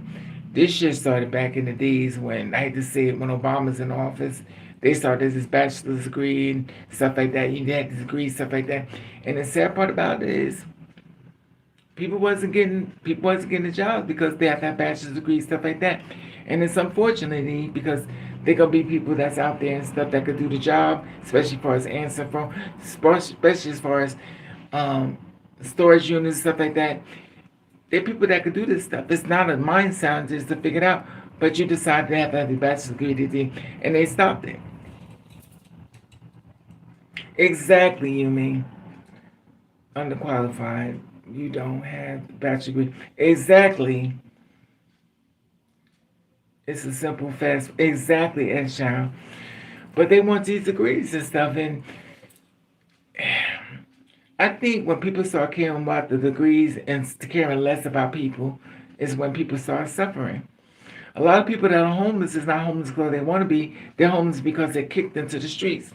A: this shit started back in the days when, I hate to say it, when Obama's in office. They started this bachelor's degree and stuff like that. You had this degree, stuff like that. And the sad part about it is people wasn't getting the jobs because they have that bachelor's degree, stuff like that. And it's unfortunately because they're gonna be people that's out there and stuff that could do the job, especially as far as answer phone, especially as far as storage units, stuff like that. There are people that could do this stuff. It's not a mind scientist to figure it out, but you decide to have the bachelor's degree, and they stopped it. Exactly, you mean underqualified. You don't have the bachelor's degree. Exactly. It's a simple, fast. Exactly, as child. But they want these degrees and stuff, and I think when people start caring about the degrees and caring less about people, is when people start suffering. A lot of people that are homeless is not homeless because they want to be. They're homeless because they're kicked into the streets.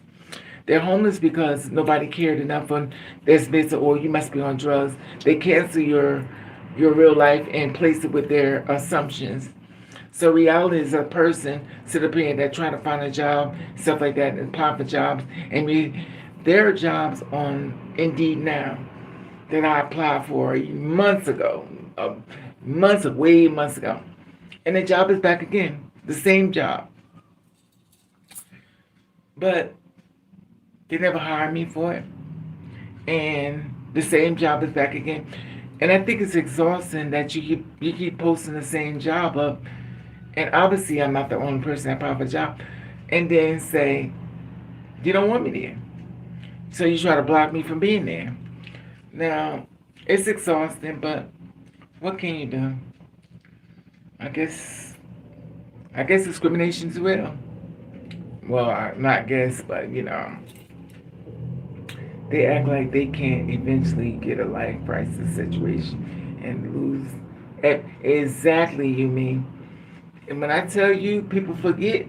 A: They're homeless because nobody cared enough on their space, or you must be on drugs. They cancel your real life and place it with their assumptions. So reality is a person sit up here that trying to find a job, stuff like that, and apply for jobs. And there are jobs on Indeed now that I applied for months ago, way months ago. And the job is back again, the same job. But they never hired me for it. And the same job is back again. And I think it's exhausting that you keep posting the same job up. And obviously I'm not the only person that applied for a job. And then say, you don't want me there. So you try to block me from being there. Now, it's exhausting, but what can you do? I guess discrimination's real. Well, not guess, but they act like they can't eventually get a life crisis situation and lose. Exactly, you mean. And when I tell you, people forget.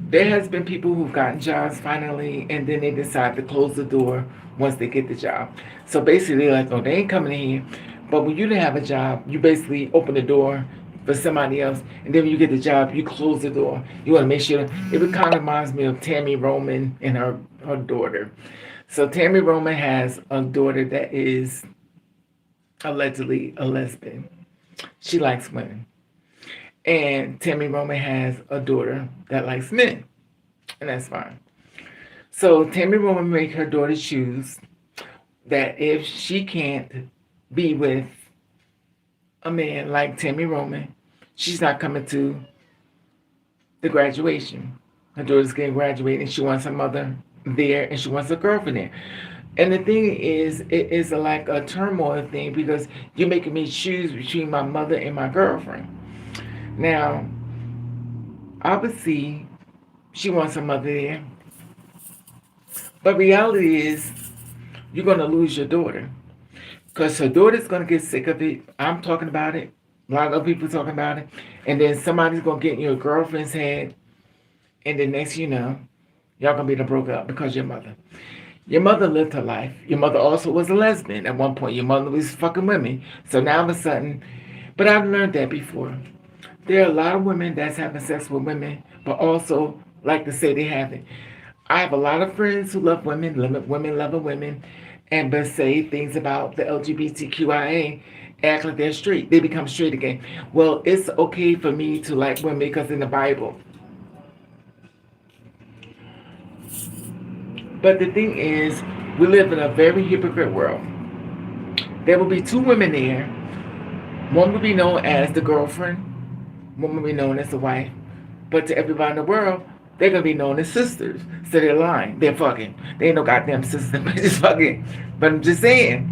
A: There has been people who've gotten jobs finally, and then they decide to close the door once they get the job. So basically, they're like, oh, they ain't coming in here. But when you didn't have a job, you basically open the door for somebody else, and then when you get the job, you close the door. You want to make sure. It kind of reminds me of Tammy Roman and her daughter. So Tammy Roman has a daughter that is allegedly a lesbian. She likes women. And Tammy Roman has a daughter that likes men. And that's fine. So Tammy Roman made her daughter choose that if she can't be with a man like Tammy Roman. She's not coming to the graduation. Her daughter's getting graduated and she wants her mother there and she wants her girlfriend there. And the thing is, it is like a turmoil thing because you're making me choose between my mother and my girlfriend. Now, obviously, she wants her mother there. But reality is, you're going to lose your daughter. Because her daughter's going to get sick of it. I'm talking about it. A lot of other people talking about it. And then somebody's going to get in your girlfriend's head. And then next you know, y'all going to be the broke up because your mother. Your mother lived her life. Your mother also was a lesbian at one point. Your mother was fucking women. So now all of a sudden, but I've learned that before. There are a lot of women that's having sex with women, but also like to say they haven't. I have a lot of friends who love women, women loving women, and but say things about the LGBTQIA, act like they're straight. They become straight again. Well, it's okay for me to like women because in the Bible. But the thing is, we live in a very hypocrite world. There will be two women there. One will be known as the girlfriend, one will be known as the wife. But to everybody in the world, they're gonna be known as sisters. So they're lying. They're fucking. They ain't no goddamn sister, but just fucking. But I'm just saying.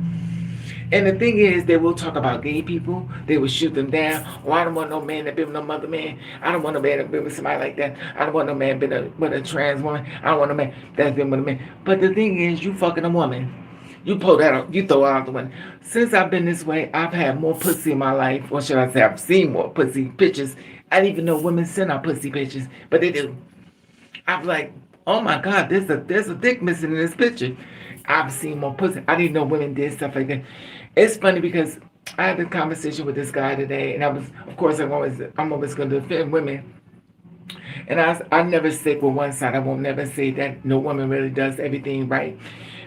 A: And the thing is, they will talk about gay people. They will shoot them down. Oh, I don't want no man that been with no mother man. I don't want no man that been with somebody like that. I don't want no man been with a trans woman. I don't want no man that's been with a man. But the thing is, you fucking a woman. You pull that out, you throw out the window. Since I've been this way, I've had more pussy in my life. Or should I say, I've seen more pussy pictures. I didn't even know women send out pussy pictures, but they do. I'm like, oh my God, there's a dick missing in this picture. I've seen more pussy. I didn't know women did stuff like that. It's funny because I had a conversation with this guy today, and of course, I'm always going to defend women. And I never stick with one side. I won't never say that no woman really does everything right.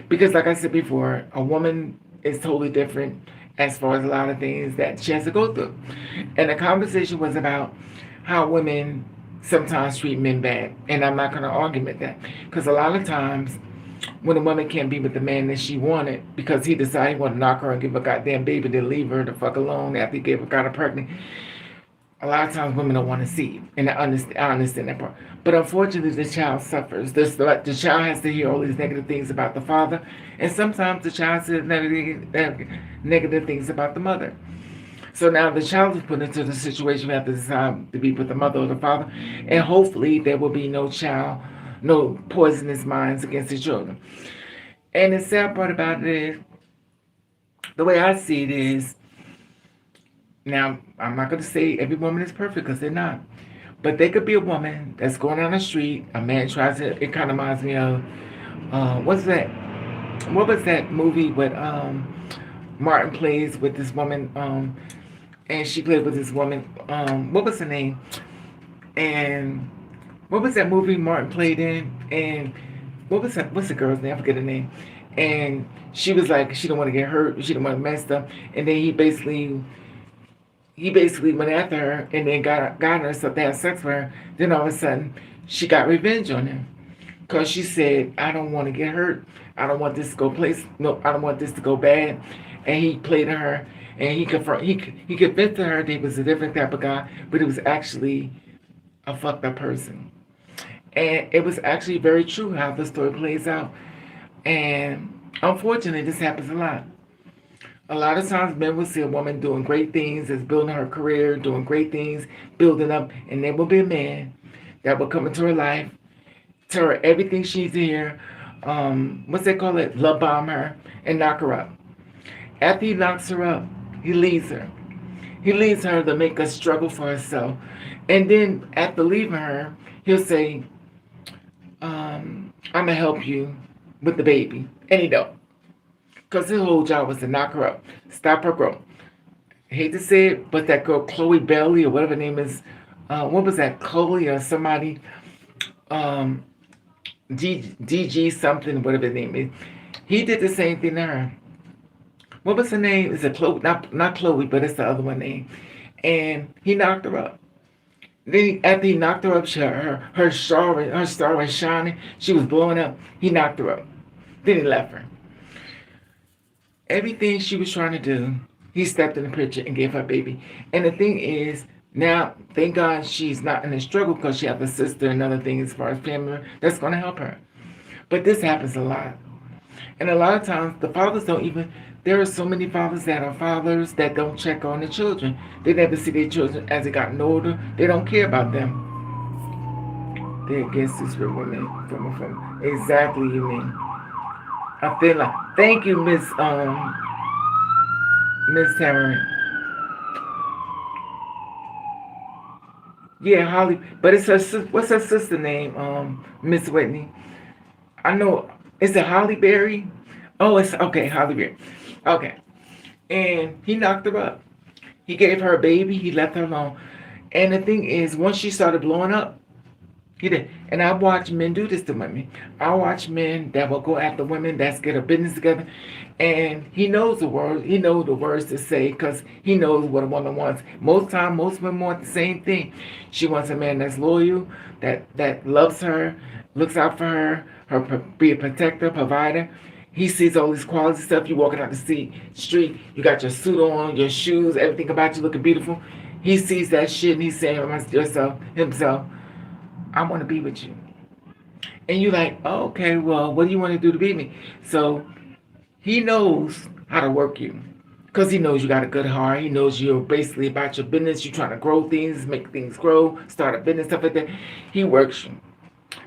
A: Because like I said before, a woman is totally different as far as a lot of things that she has to go through. And the conversation was about how women sometimes treat men bad. And I'm not going to argue with that. Because a lot of times, when a woman can't be with the man that she wanted because he decided he wanted to knock her and give her a goddamn baby to leave her the fuck alone after he got her pregnant, a lot of times women don't want to see it. And I understand that part. But unfortunately, the child suffers. The child has to hear all these negative things about the father. And sometimes the child says negative things about the mother. So now the child is put into the situation where they have to decide to be with the mother or the father. And hopefully there will be no poisonous minds against the children. And the sad part about it is, the way I see it is, now I'm not going to say every woman is perfect because they're not. But there could be a woman that's going down the street, a man tries to, it kind of reminds me of, what was that movie with Martin plays with this woman, and she played with this woman, what was her name? And what was that movie Martin played in? And what's the girl's name? I forget her name. And she was like, she didn't want to get hurt, she didn't want to mess up. And then he basically went after her and then got her stuff to have sex with her. Then all of a sudden, she got revenge on him. Because she said, I don't want to get hurt. I don't want this to go I don't want this to go bad. And he played her and he convinced her that he was a different type of guy, but it was actually a fucked up person. And it was actually very true how the story plays out. And unfortunately, this happens a lot. A lot of times men will see a woman doing great things, is building her career, doing great things, building up, and there will be a man that will come into her life, tell her everything she needs to hear, what's they call it, love bomb her, and knock her up. After he knocks her up, he leaves her. He leaves her to make her struggle for herself. And then after leaving her, he'll say, I'm going to help you with the baby. And he don't. Because his whole job was to knock her up, stop her growth. I hate to say it, but that girl, Chloe Bailey, or whatever her name is, what was that, Chloe or somebody, DG something, whatever her name is. He did the same thing to her. What was her name? Is it Chloe? Not Chloe, but it's the other one name. And he knocked her up. Then after he knocked her up, her star was shining. She was blowing up. He knocked her up. Then he left her. Everything she was trying to do, he stepped in the picture and gave her a baby. And the thing is, now, thank God she's not in a struggle because she has a sister and other things as far as family that's going to help her. But this happens a lot. And a lot of times, the fathers don't even, there are so many fathers that are fathers that don't check on the children. They never see their children as they gotten older. They don't care about them. They're against this for women from exactly you mean. I feel like thank you, Miss Tamara. Yeah, Holly, but it's her what's her sister name? Miss Whitney. I know. Is it Holly Berry? Oh, it's okay, Holly Berry. Okay, and he knocked her up. He gave her a baby. He left her alone. And the thing is, once she started blowing up, he did. And I watch men do this to women. I watch men that will go after women that's get a business together. And he knows the words. He knows the words to say because he knows what a woman wants. Most time, most women want the same thing. She wants a man that's loyal, that loves her, looks out for her, be a protector, provider. He sees all this quality stuff. You walking out the street, you got your suit on, your shoes, everything about you looking beautiful. He sees that shit and he's saying to himself, I want to be with you. And you're like, oh, okay, well, what do you want to do to beat me? So he knows how to work you. Because he knows you got a good heart. He knows you're basically about your business. You're trying to grow things, make things grow, start a business, stuff like that. He works you.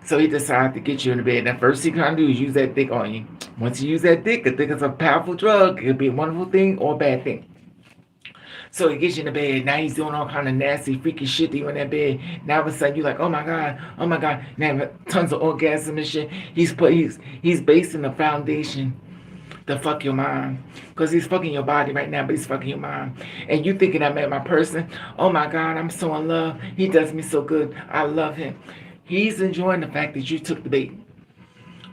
A: So he decides to get you in the bed. And the first thing he's going to do is use that dick on you. Once you use that dick, the dick is a powerful drug. It could be a wonderful thing or a bad thing. So he gets you in the bed. Now he's doing all kind of nasty, freaky shit to you in that bed. Now all of a sudden you're like, oh my god, oh my god. Now tons of orgasm and shit. He's basing the foundation to fuck your mind. Because he's fucking your body right now, but he's fucking your mind. And you thinking I met my person. Oh my god, I'm so in love. He does me so good. I love him. He's enjoying the fact that you took the bait.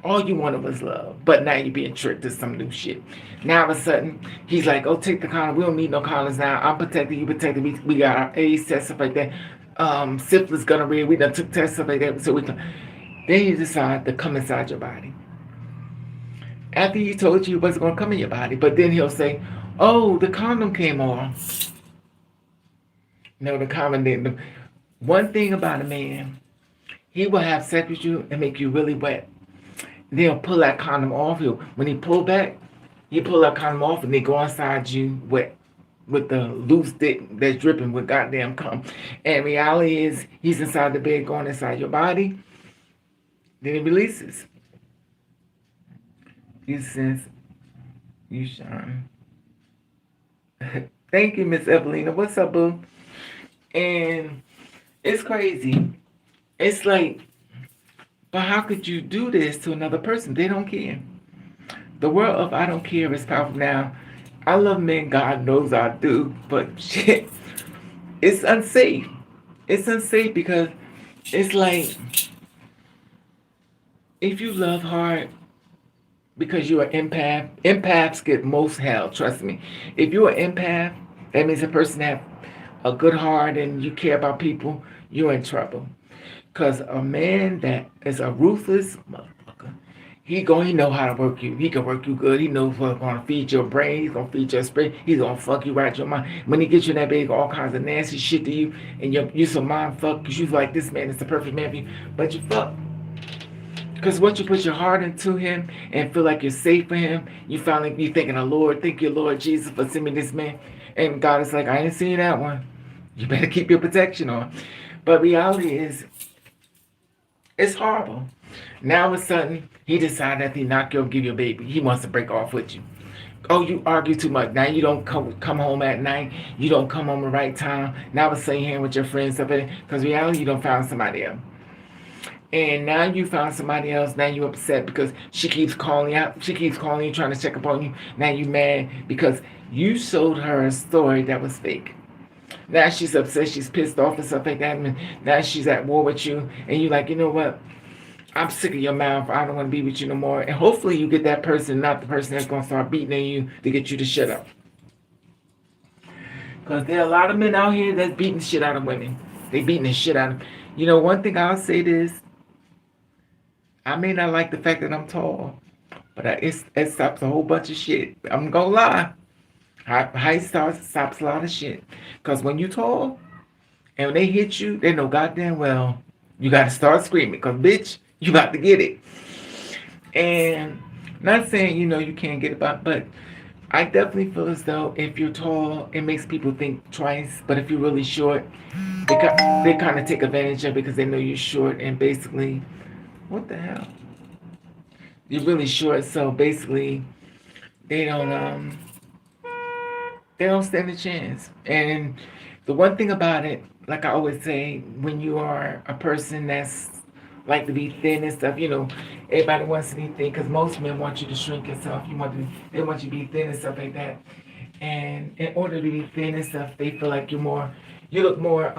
A: All you wanted was love. But now you're being tricked to some new shit. Now all of a sudden, he's like, oh, take the condom. We don't need no condoms now. I'm protected. You protected. We got our AIDS test, stuff like that. Syphilis, gonorrhea. We done took tests, stuff like that. So we can. Then he decided to come inside your body. After he told you he wasn't going to come in your body. But then he'll say, oh, the condom came off. No, the condom didn't. One thing about a man, he will have sex with you and make you really wet. They'll pull that condom off you. When he pull back, he pull that condom off and they go inside you wet with the loose dick that's dripping with goddamn cum. And reality is he's inside the bed going inside your body. Then he releases. You sense, you shine. Thank you, Miss Evelina. What's up, boo? And it's crazy. It's like, but how could you do this to another person? They don't care. The world of I don't care is powerful now. I love men, God knows I do, but shit, it's unsafe. It's unsafe because it's like, if you love hard because you're an empath, empaths get most hell, trust me. If you're an empath, that means a person that have a good heart and you care about people, you're in trouble. Because a man that is a ruthless motherfucker, he know how to work you. He can work you good. He knows what's going to feed your brain. He's going to feed your spirit. He's going to fuck you right your mind. When he gets you in that bed, all kinds of nasty shit to you, and you're so mind fucked because you like, this man is the perfect man for you, but you fuck. Because once you put your heart into him and feel like you're safe for him, you finally be thanking the Lord, thank you, Lord Jesus, for sending me this man. And God is like, I ain't seen that one. You better keep your protection on. But reality is, it's horrible. Now all of a sudden, he decided that he not going to give you a baby. He wants to break off with you. Oh, you argue too much. Now you don't come home at night. You don't come home at the right time. Now all of a sudden you're here with your friends. Because reality, you don't find somebody else. And now you found somebody else. Now you're upset because she keeps calling you out. She keeps calling you, trying to check up on you. Now you mad because you sold her a story that was fake. Now she's upset, she's pissed off and stuff like that. And now she's at war with you. And you're like, you know what? I'm sick of your mouth. I don't want to be with you no more. And hopefully you get that person, not the person that's going to start beating on you to get you to shut up. Because there are a lot of men out here that's beating the shit out of women. They beating the shit out of them. You know, one thing I'll say is, I may not like the fact that I'm tall, But it stops a whole bunch of shit. I'm gonna lie. Height stops a lot of shit. Cause when you tall and when they hit you, they know goddamn well you gotta start screaming. Cause bitch, you about to get it. And not saying you can't get it, but I definitely feel as though if you're tall, it makes people think twice. But if you're really short, they kind of take advantage of it because they know you're short. And basically, what the hell? You're really short, so basically, they don't um they don't stand a chance. And the one thing about it, like I always say, when you are a person that's like to be thin and stuff, everybody wants to be thin because most men want you to shrink yourself. They want you to be thin and stuff like that. And in order to be thin and stuff, they feel like you look more,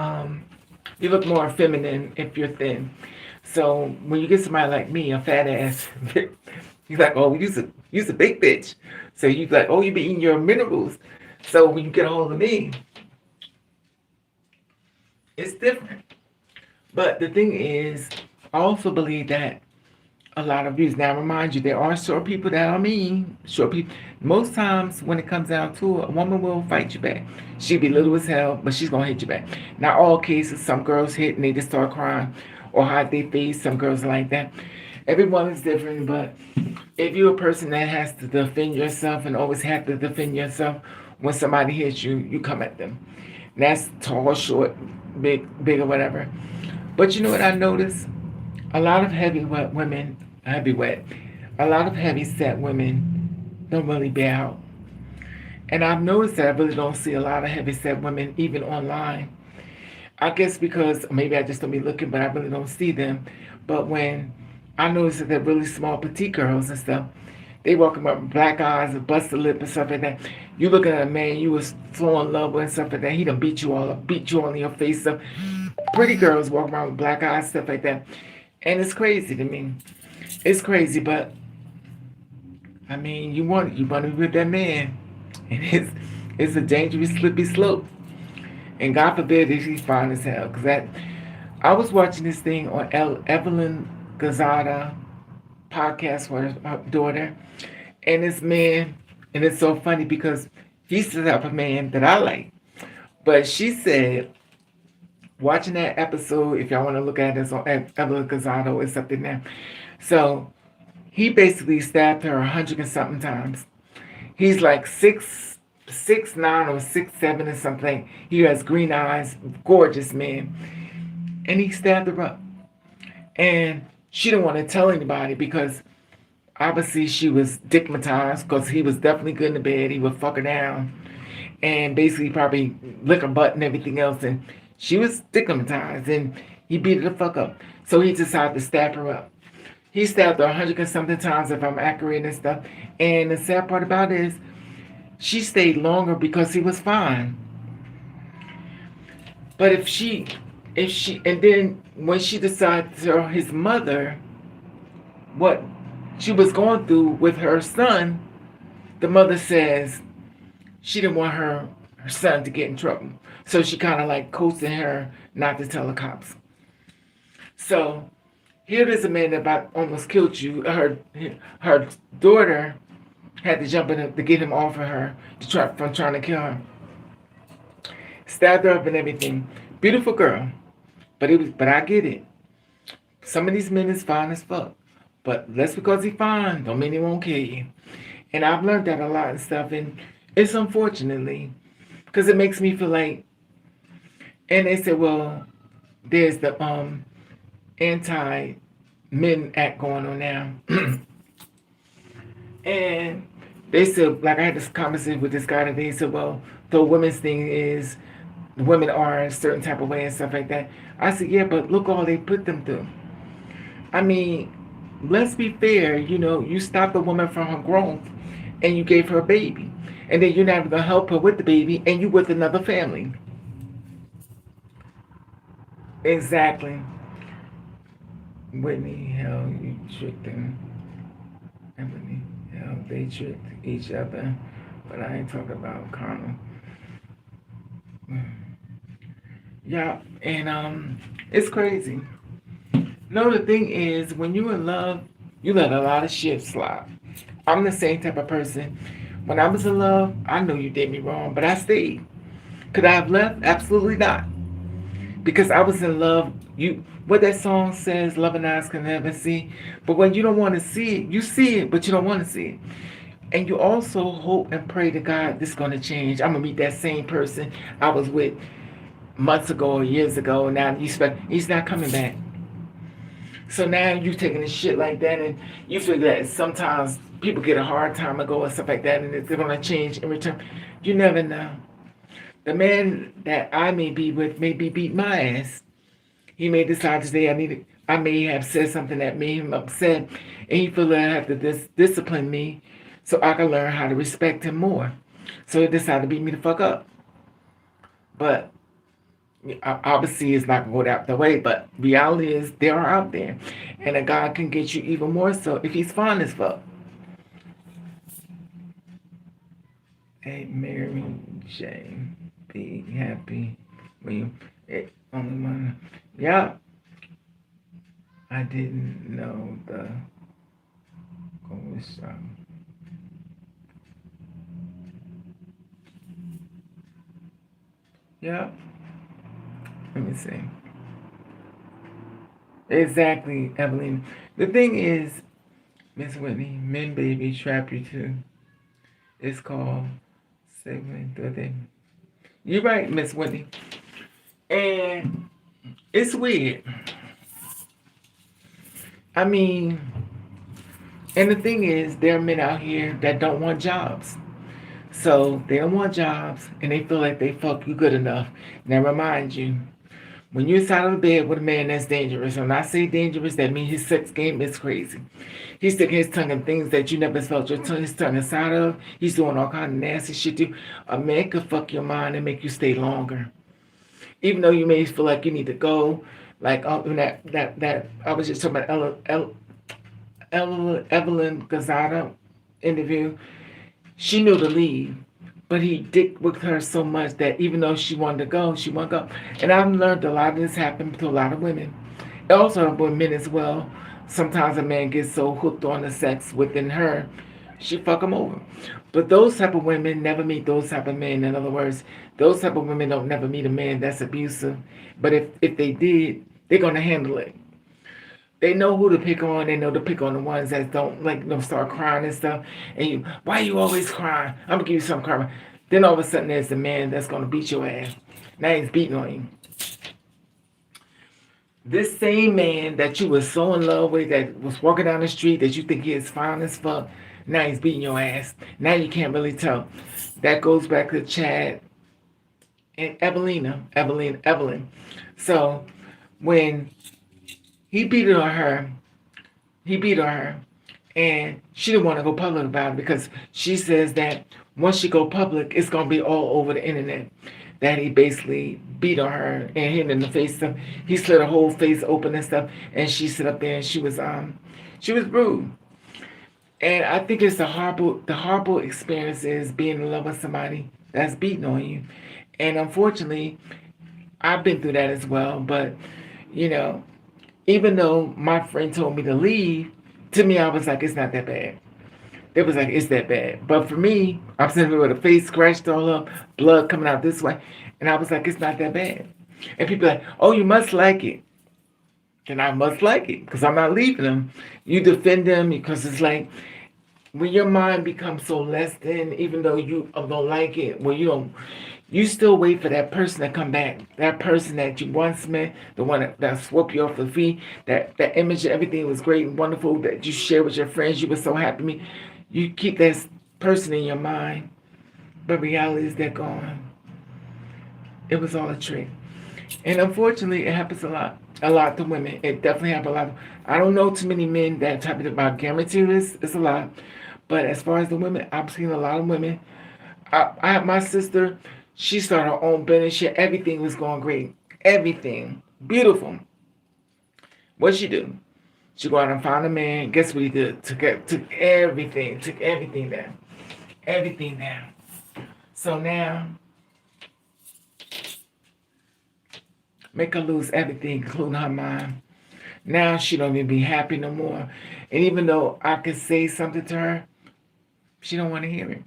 A: you look more feminine if you're thin. So when you get somebody like me, a fat ass, he's like, oh, you's a big bitch. So you like, oh, you be eating your minerals. So when you get a hold of me, it's different. But the thing is, I also believe that a lot of views. Now, remind you, there are short people that are mean. Short people. Most times, when it comes down to it, a woman will fight you back. She be little as hell, but she's gonna hit you back. Not all cases. Some girls hit and they just start crying or hide their face. Some girls are like that. Everyone is different, but if you're a person that has to defend yourself and always have to defend yourself, when somebody hits you, you come at them. And that's tall, short, big or whatever. But you know what I noticed? A lot of heavyweight women, a lot of heavy set women don't really bear out. And I've noticed that I really don't see a lot of heavy set women even online. I guess because maybe I just don't be looking, but I really don't see them. But when I notice that they're really small, petite girls and stuff, they walking around with black eyes and busted lip and stuff like that. You looking at a man you was so in love with and stuff like that. He done beat you all up, beat you all in your face. Stuff. Pretty girls walk around with black eyes, stuff like that. And it's crazy to me. It's crazy, but I mean, you want to be with that man, and it's a dangerous, slippery slope. And God forbid if he's fine as hell, because that I was watching this thing on Evelyn Gazada podcast for her daughter, and this man, and it's so funny because he's the type of man that I like. But she said, watching that episode, if y'all want to look at it, it's on Evelyn Gazada or something there. So he basically stabbed her 100 and something times. He's like 6'9" or 6'7" or something. He has green eyes, gorgeous man. And he stabbed her up. And she didn't want to tell anybody because obviously she was stigmatized because he was definitely good in the bed. He would fuck her down and basically probably lick her butt and everything else. And she was stigmatized and he beat her the fuck up. So he decided to stab her up. He stabbed her 100 and something times if I'm accurate and stuff. And the sad part about it is she stayed longer because he was fine. But and then when she decided to tell his mother what she was going through with her son, the mother says she didn't want her son to get in trouble. So she kind of like coaxing her not to tell the cops. So here is a man that about almost killed you. Her daughter had to jump in to get him off of her from trying to kill her. Stabbed her up and everything. Beautiful girl. But I get it. Some of these men is fine as fuck. But just because he fine don't mean he won't kill you. And I've learned that a lot and stuff, and it's unfortunately because it makes me feel like, and they said, well, there's the anti-men act going on now. And they said, like I had this conversation with this guy today, he said, well, the women's thing is women are a certain type of way and stuff like that. I said, yeah, but look all they put them through. I mean, let's be fair, you stopped a woman from her growth and you gave her a baby. And then you're not going to help her with the baby and you with another family. Exactly. Whitney, hell, you tricked them. And Whitney, hell, they tricked each other. But I ain't talking about carnal. Yeah, and it's crazy. No, the thing is, when you're in love, you let a lot of shit slide. I'm the same type of person. When I was in love, I know you did me wrong, but I stayed. Could I have left? Absolutely not. Because I was in love. You what that song says, love and eyes can never see. But when you don't want to see it, you see it, but you don't want to see it. And you also hope and pray to God this is gonna change. I'm gonna meet that same person I was with months ago or years ago. Now you expect he's not coming back. So now you taking a shit like that, and you figure that sometimes people get a hard time ago and stuff like that, and they're gonna change in return. You never know. The man that I may be with may be beat my ass. He may decide today I may have said something that made him upset, and he feel that I have to discipline me so I can learn how to respect him more. So he decided to beat me the fuck up. But obviously it's not going out the way, but reality is they are out there. And a God can get you even more so if he's fine as fuck. Hey, Mary Jane, be happy when you only one. Yeah, I didn't know the ghost. Yeah, let me see. Exactly, Evelyn. The thing is, Miss Whitney, men baby trap you too. It's called segment the thing. You're right, Miss Whitney. And it's weird. I mean, and the thing is, there are men out here that don't want jobs. So they don't want jobs and they feel like they fuck you good enough. Now remind you, when you're inside of the bed with a man that's dangerous, and I say dangerous, that means his sex game is crazy. He's sticking his tongue in things that you never felt his tongue inside of. He's doing all kind of nasty shit to you. A man could fuck your mind and make you stay longer. Even though you may feel like you need to go, like in that I was just talking about Evelyn Gazada interview. She knew to leave, but he dick with her so much that even though she wanted to go, she won't go. And I've learned a lot of this happened to a lot of women. It also happened with men as well. Sometimes a man gets so hooked on the sex within her, she fuck him over. But those type of women never meet those type of men. In other words, those type of women don't never meet a man that's abusive. But if they did, they're gonna handle it. They know who to pick on. They know to pick on the ones that don't start crying and stuff. And you, why are you always crying? I'm gonna give you some crying. Then all of a sudden there's a man that's gonna beat your ass. Now he's beating on you. This same man that you were so in love with, that was walking down the street, that you think he is fine as fuck, now he's beating your ass. Now you can't really tell. That goes back to Chad and Evelyn. So when he beat on her, and she didn't want to go public about it because she says that once she go public, it's gonna be all over the internet. That he basically beat on her and hit in the face. Stuff. He slit her whole face open and stuff, and she sit up there and she was rude. And I think it's the horrible experience is being in love with somebody that's beating on you. And unfortunately, I've been through that as well. But you know, even though my friend told me to leave, to me I was like, it's not that bad. It was like, it's that bad. But for me, I'm sitting here with a face scratched all up, blood coming out this way. And I was like, it's not that bad. And people are like, oh, you must like it. And I must like it because I'm not leaving them. You defend them because it's like when your mind becomes so less than, even though you don't like it, well, you still wait for that person to come back. That person that you once met, the one that swept you off the feet, that image of everything was great and wonderful that you shared with your friends, you were so happy to me. You keep that person in your mind, but reality is they're gone. It was all a trick. And unfortunately, it happens a lot to women. It definitely happens a lot. I don't know too many men that type of about guarantee this. It's a lot. But as far as the women, I've seen a lot of women. I have my sister, she started her own business. Everything was going great. Everything. Beautiful. What'd she do? She go out and found a man. Guess what he did? Took everything down. Everything down. So now, make her lose everything, including her mind. Now she don't even be happy no more. And even though I could say something to her, She don't want to hear it.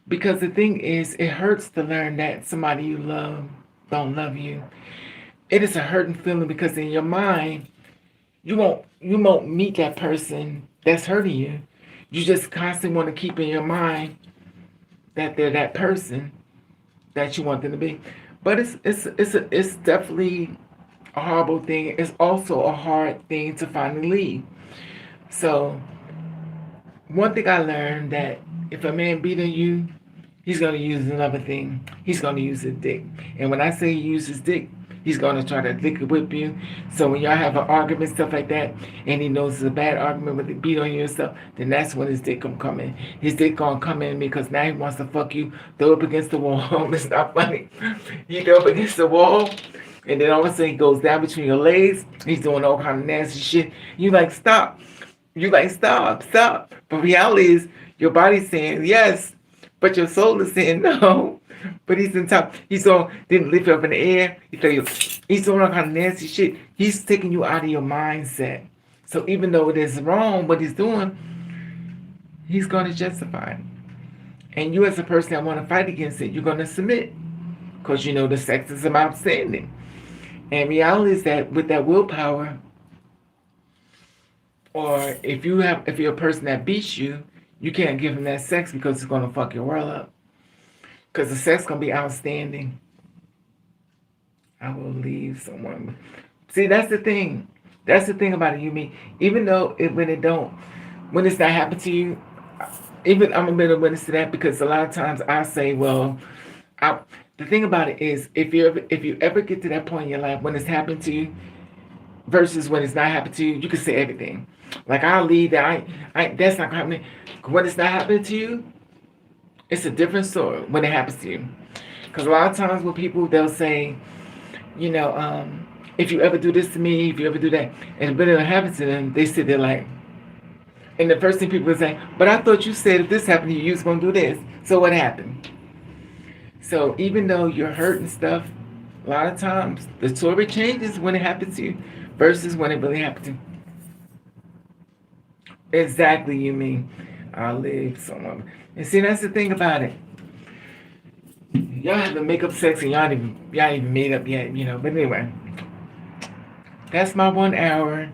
A: Because the thing is, it hurts to learn that somebody you love don't love you. It is a hurting feeling because in your mind, you won't meet that person that's hurting you. You just constantly want to keep in your mind that they're that person that you want them to be. But it's definitely a horrible thing. It's also a hard thing to finally leave. So one thing I learned that if a man beating you, he's gonna use another thing. He's gonna use his dick. And when I say he uses his dick, he's gonna try to lick whip you. So when y'all have an argument, stuff like that, and he knows it's a bad argument with the beat on you and stuff, then that's when his dick gonna come in. His dick gonna come in because now he wants to fuck you, throw up against the wall. It's not funny. You throw up against the wall, and then all of a sudden he goes down between your legs. He's doing all kind of nasty shit. You like stop. You like stop, stop. But reality is your body's saying yes, but your soul is saying no. But he's in top. He's on, didn't lift you up in the air. He's doing all kind of nasty shit. He's taking you out of your mindset. So even though it is wrong what he's doing, he's going to justify it. And you as a person that want to fight against it, you're going to submit. Because you know the sex is outstanding. And reality is that with that willpower, or if you're a person that beats you, you can't give him that sex because it's gonna fuck your world up. Because the sex gonna be outstanding. I will leave someone. See, that's the thing. That's the thing about it, you mean. Even though when it's not happening to you, even I'm a bit of witness to that because a lot of times I say, well, the thing about it is if you ever get to that point in your life when it's happening to you versus when it's not happening to you, you can say everything. Like I'll leave that. That's not happening. When it's not happening to you, it's a different story when it happens to you. Because a lot of times with people, they'll say, you know, if you ever do this to me, if you ever do that, and when it happens to them, they sit there like, and the first thing people will say, but I thought you said if this happened to you, you was going to do this. So what happened? So even though you're hurt and stuff, a lot of times the story changes when it happens to you versus when it really happened to you. Exactly, you mean. I'll leave someone. And see, that's the thing about it. Y'all have to make up sex and y'all ain't even made up yet, you know. But anyway, that's my 1 hour.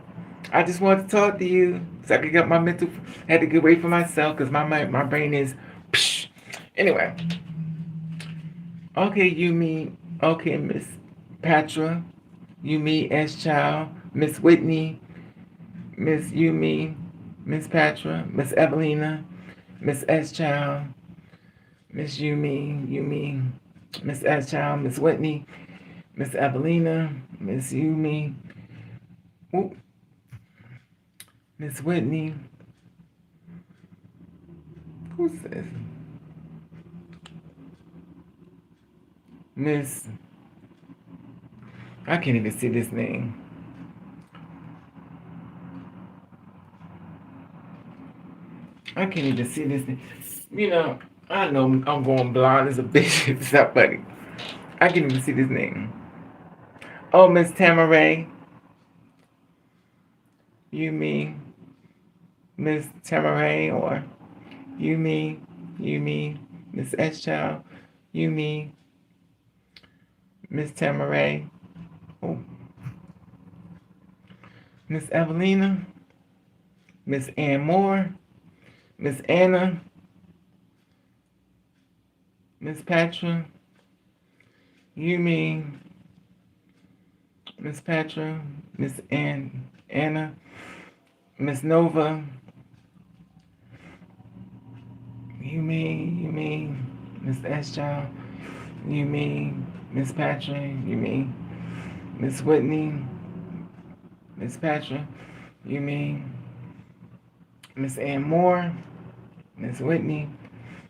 A: I just wanted to talk to you so I could get my mental. Had to get away from myself because my brain is. Psh. Anyway, okay, you mean okay, Miss Patra, you me S Child, Miss Whitney, Miss Yumi, Miss Patra, Miss Evelina, Miss S Child, Miss Yumi, Miss S Child, Miss Whitney, Miss Evelina, Miss Yumi, Miss Whitney. Who's this? Miss. I can't even see this name. I can't even see this name. You know, I know I'm going blind as a bitch. It's not funny. I can't even see this name. Oh, Miss Tamaray. You mean Miss Tamaray or you mean Miss S Child. You mean Miss Tamaray. Oh. Miss Evelina. Miss Ann Moore. Miss Anna. Miss Patra. You mean Miss Patra. Miss Anna. Miss Nova. You mean Miss S Child. You mean Miss Patra. You mean Miss Whitney. Miss Patra. You mean Miss Ann Moore. Miss Whitney.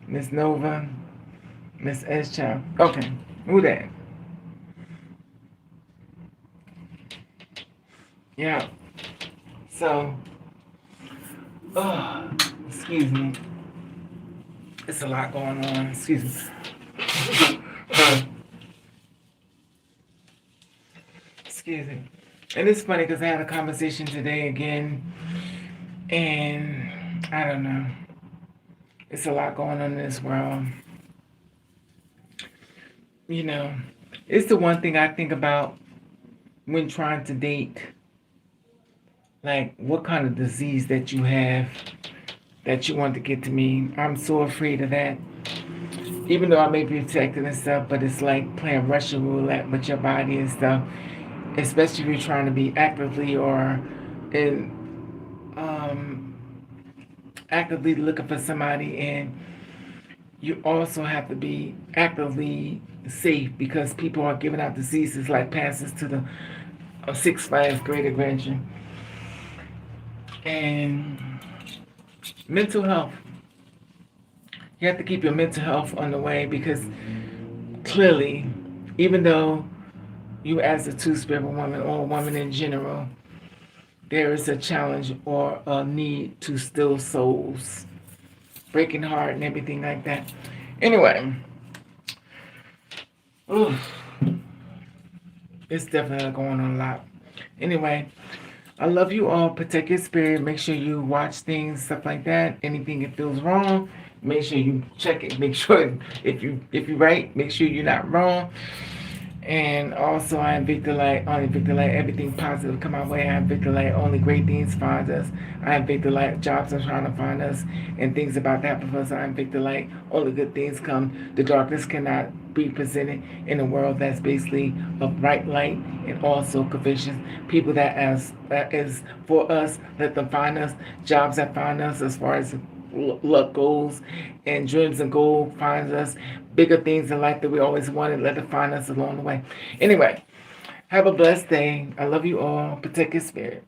A: Miss Nova. Miss S Child. Okay, who that? Yeah. So, excuse me. It's a lot going on. Excuse me. Excuse me. And it's funny because I had a conversation today again, and I don't know. It's a lot going on in this world. You know, it's the one thing I think about when trying to date. Like, what kind of disease that you have that you want to get to me. I'm so afraid of that. Even though I may be protected and stuff, but it's like playing Russian roulette with your body and stuff. Especially if you're trying to be actively or in um, actively looking for somebody, and you also have to be actively safe because people are giving out diseases like passes to the Six Flags Great Adventure. And mental health. You have to keep your mental health on the way because clearly, even though you as a two-spirit woman or a woman in general, there is a challenge or a need to still souls, breaking heart and everything like that. Anyway, oof, it's definitely going on a lot. Anyway, I love you all. Protect your spirit. Make sure you watch things, stuff like that. Anything that feels wrong, make sure you check it. Make sure if you're right, make sure you're not wrong. And also, I am Victor Light. Only Victor Light. Everything positive come my way. I am Victor Light. Only great things find us. I am Victor Light. Jobs are trying to find us, and things about to happen for us. I am Victor Light. Only good things come. The darkness cannot be presented in a world that's basically of bright light and also convictions. People that is for us. Let them find us. Jobs that find us as far as luck goals and dreams and goal finds us, bigger things in life that we always wanted, let it find us along the way. Anyway, have a blessed day. I love you all. Protect your spirit.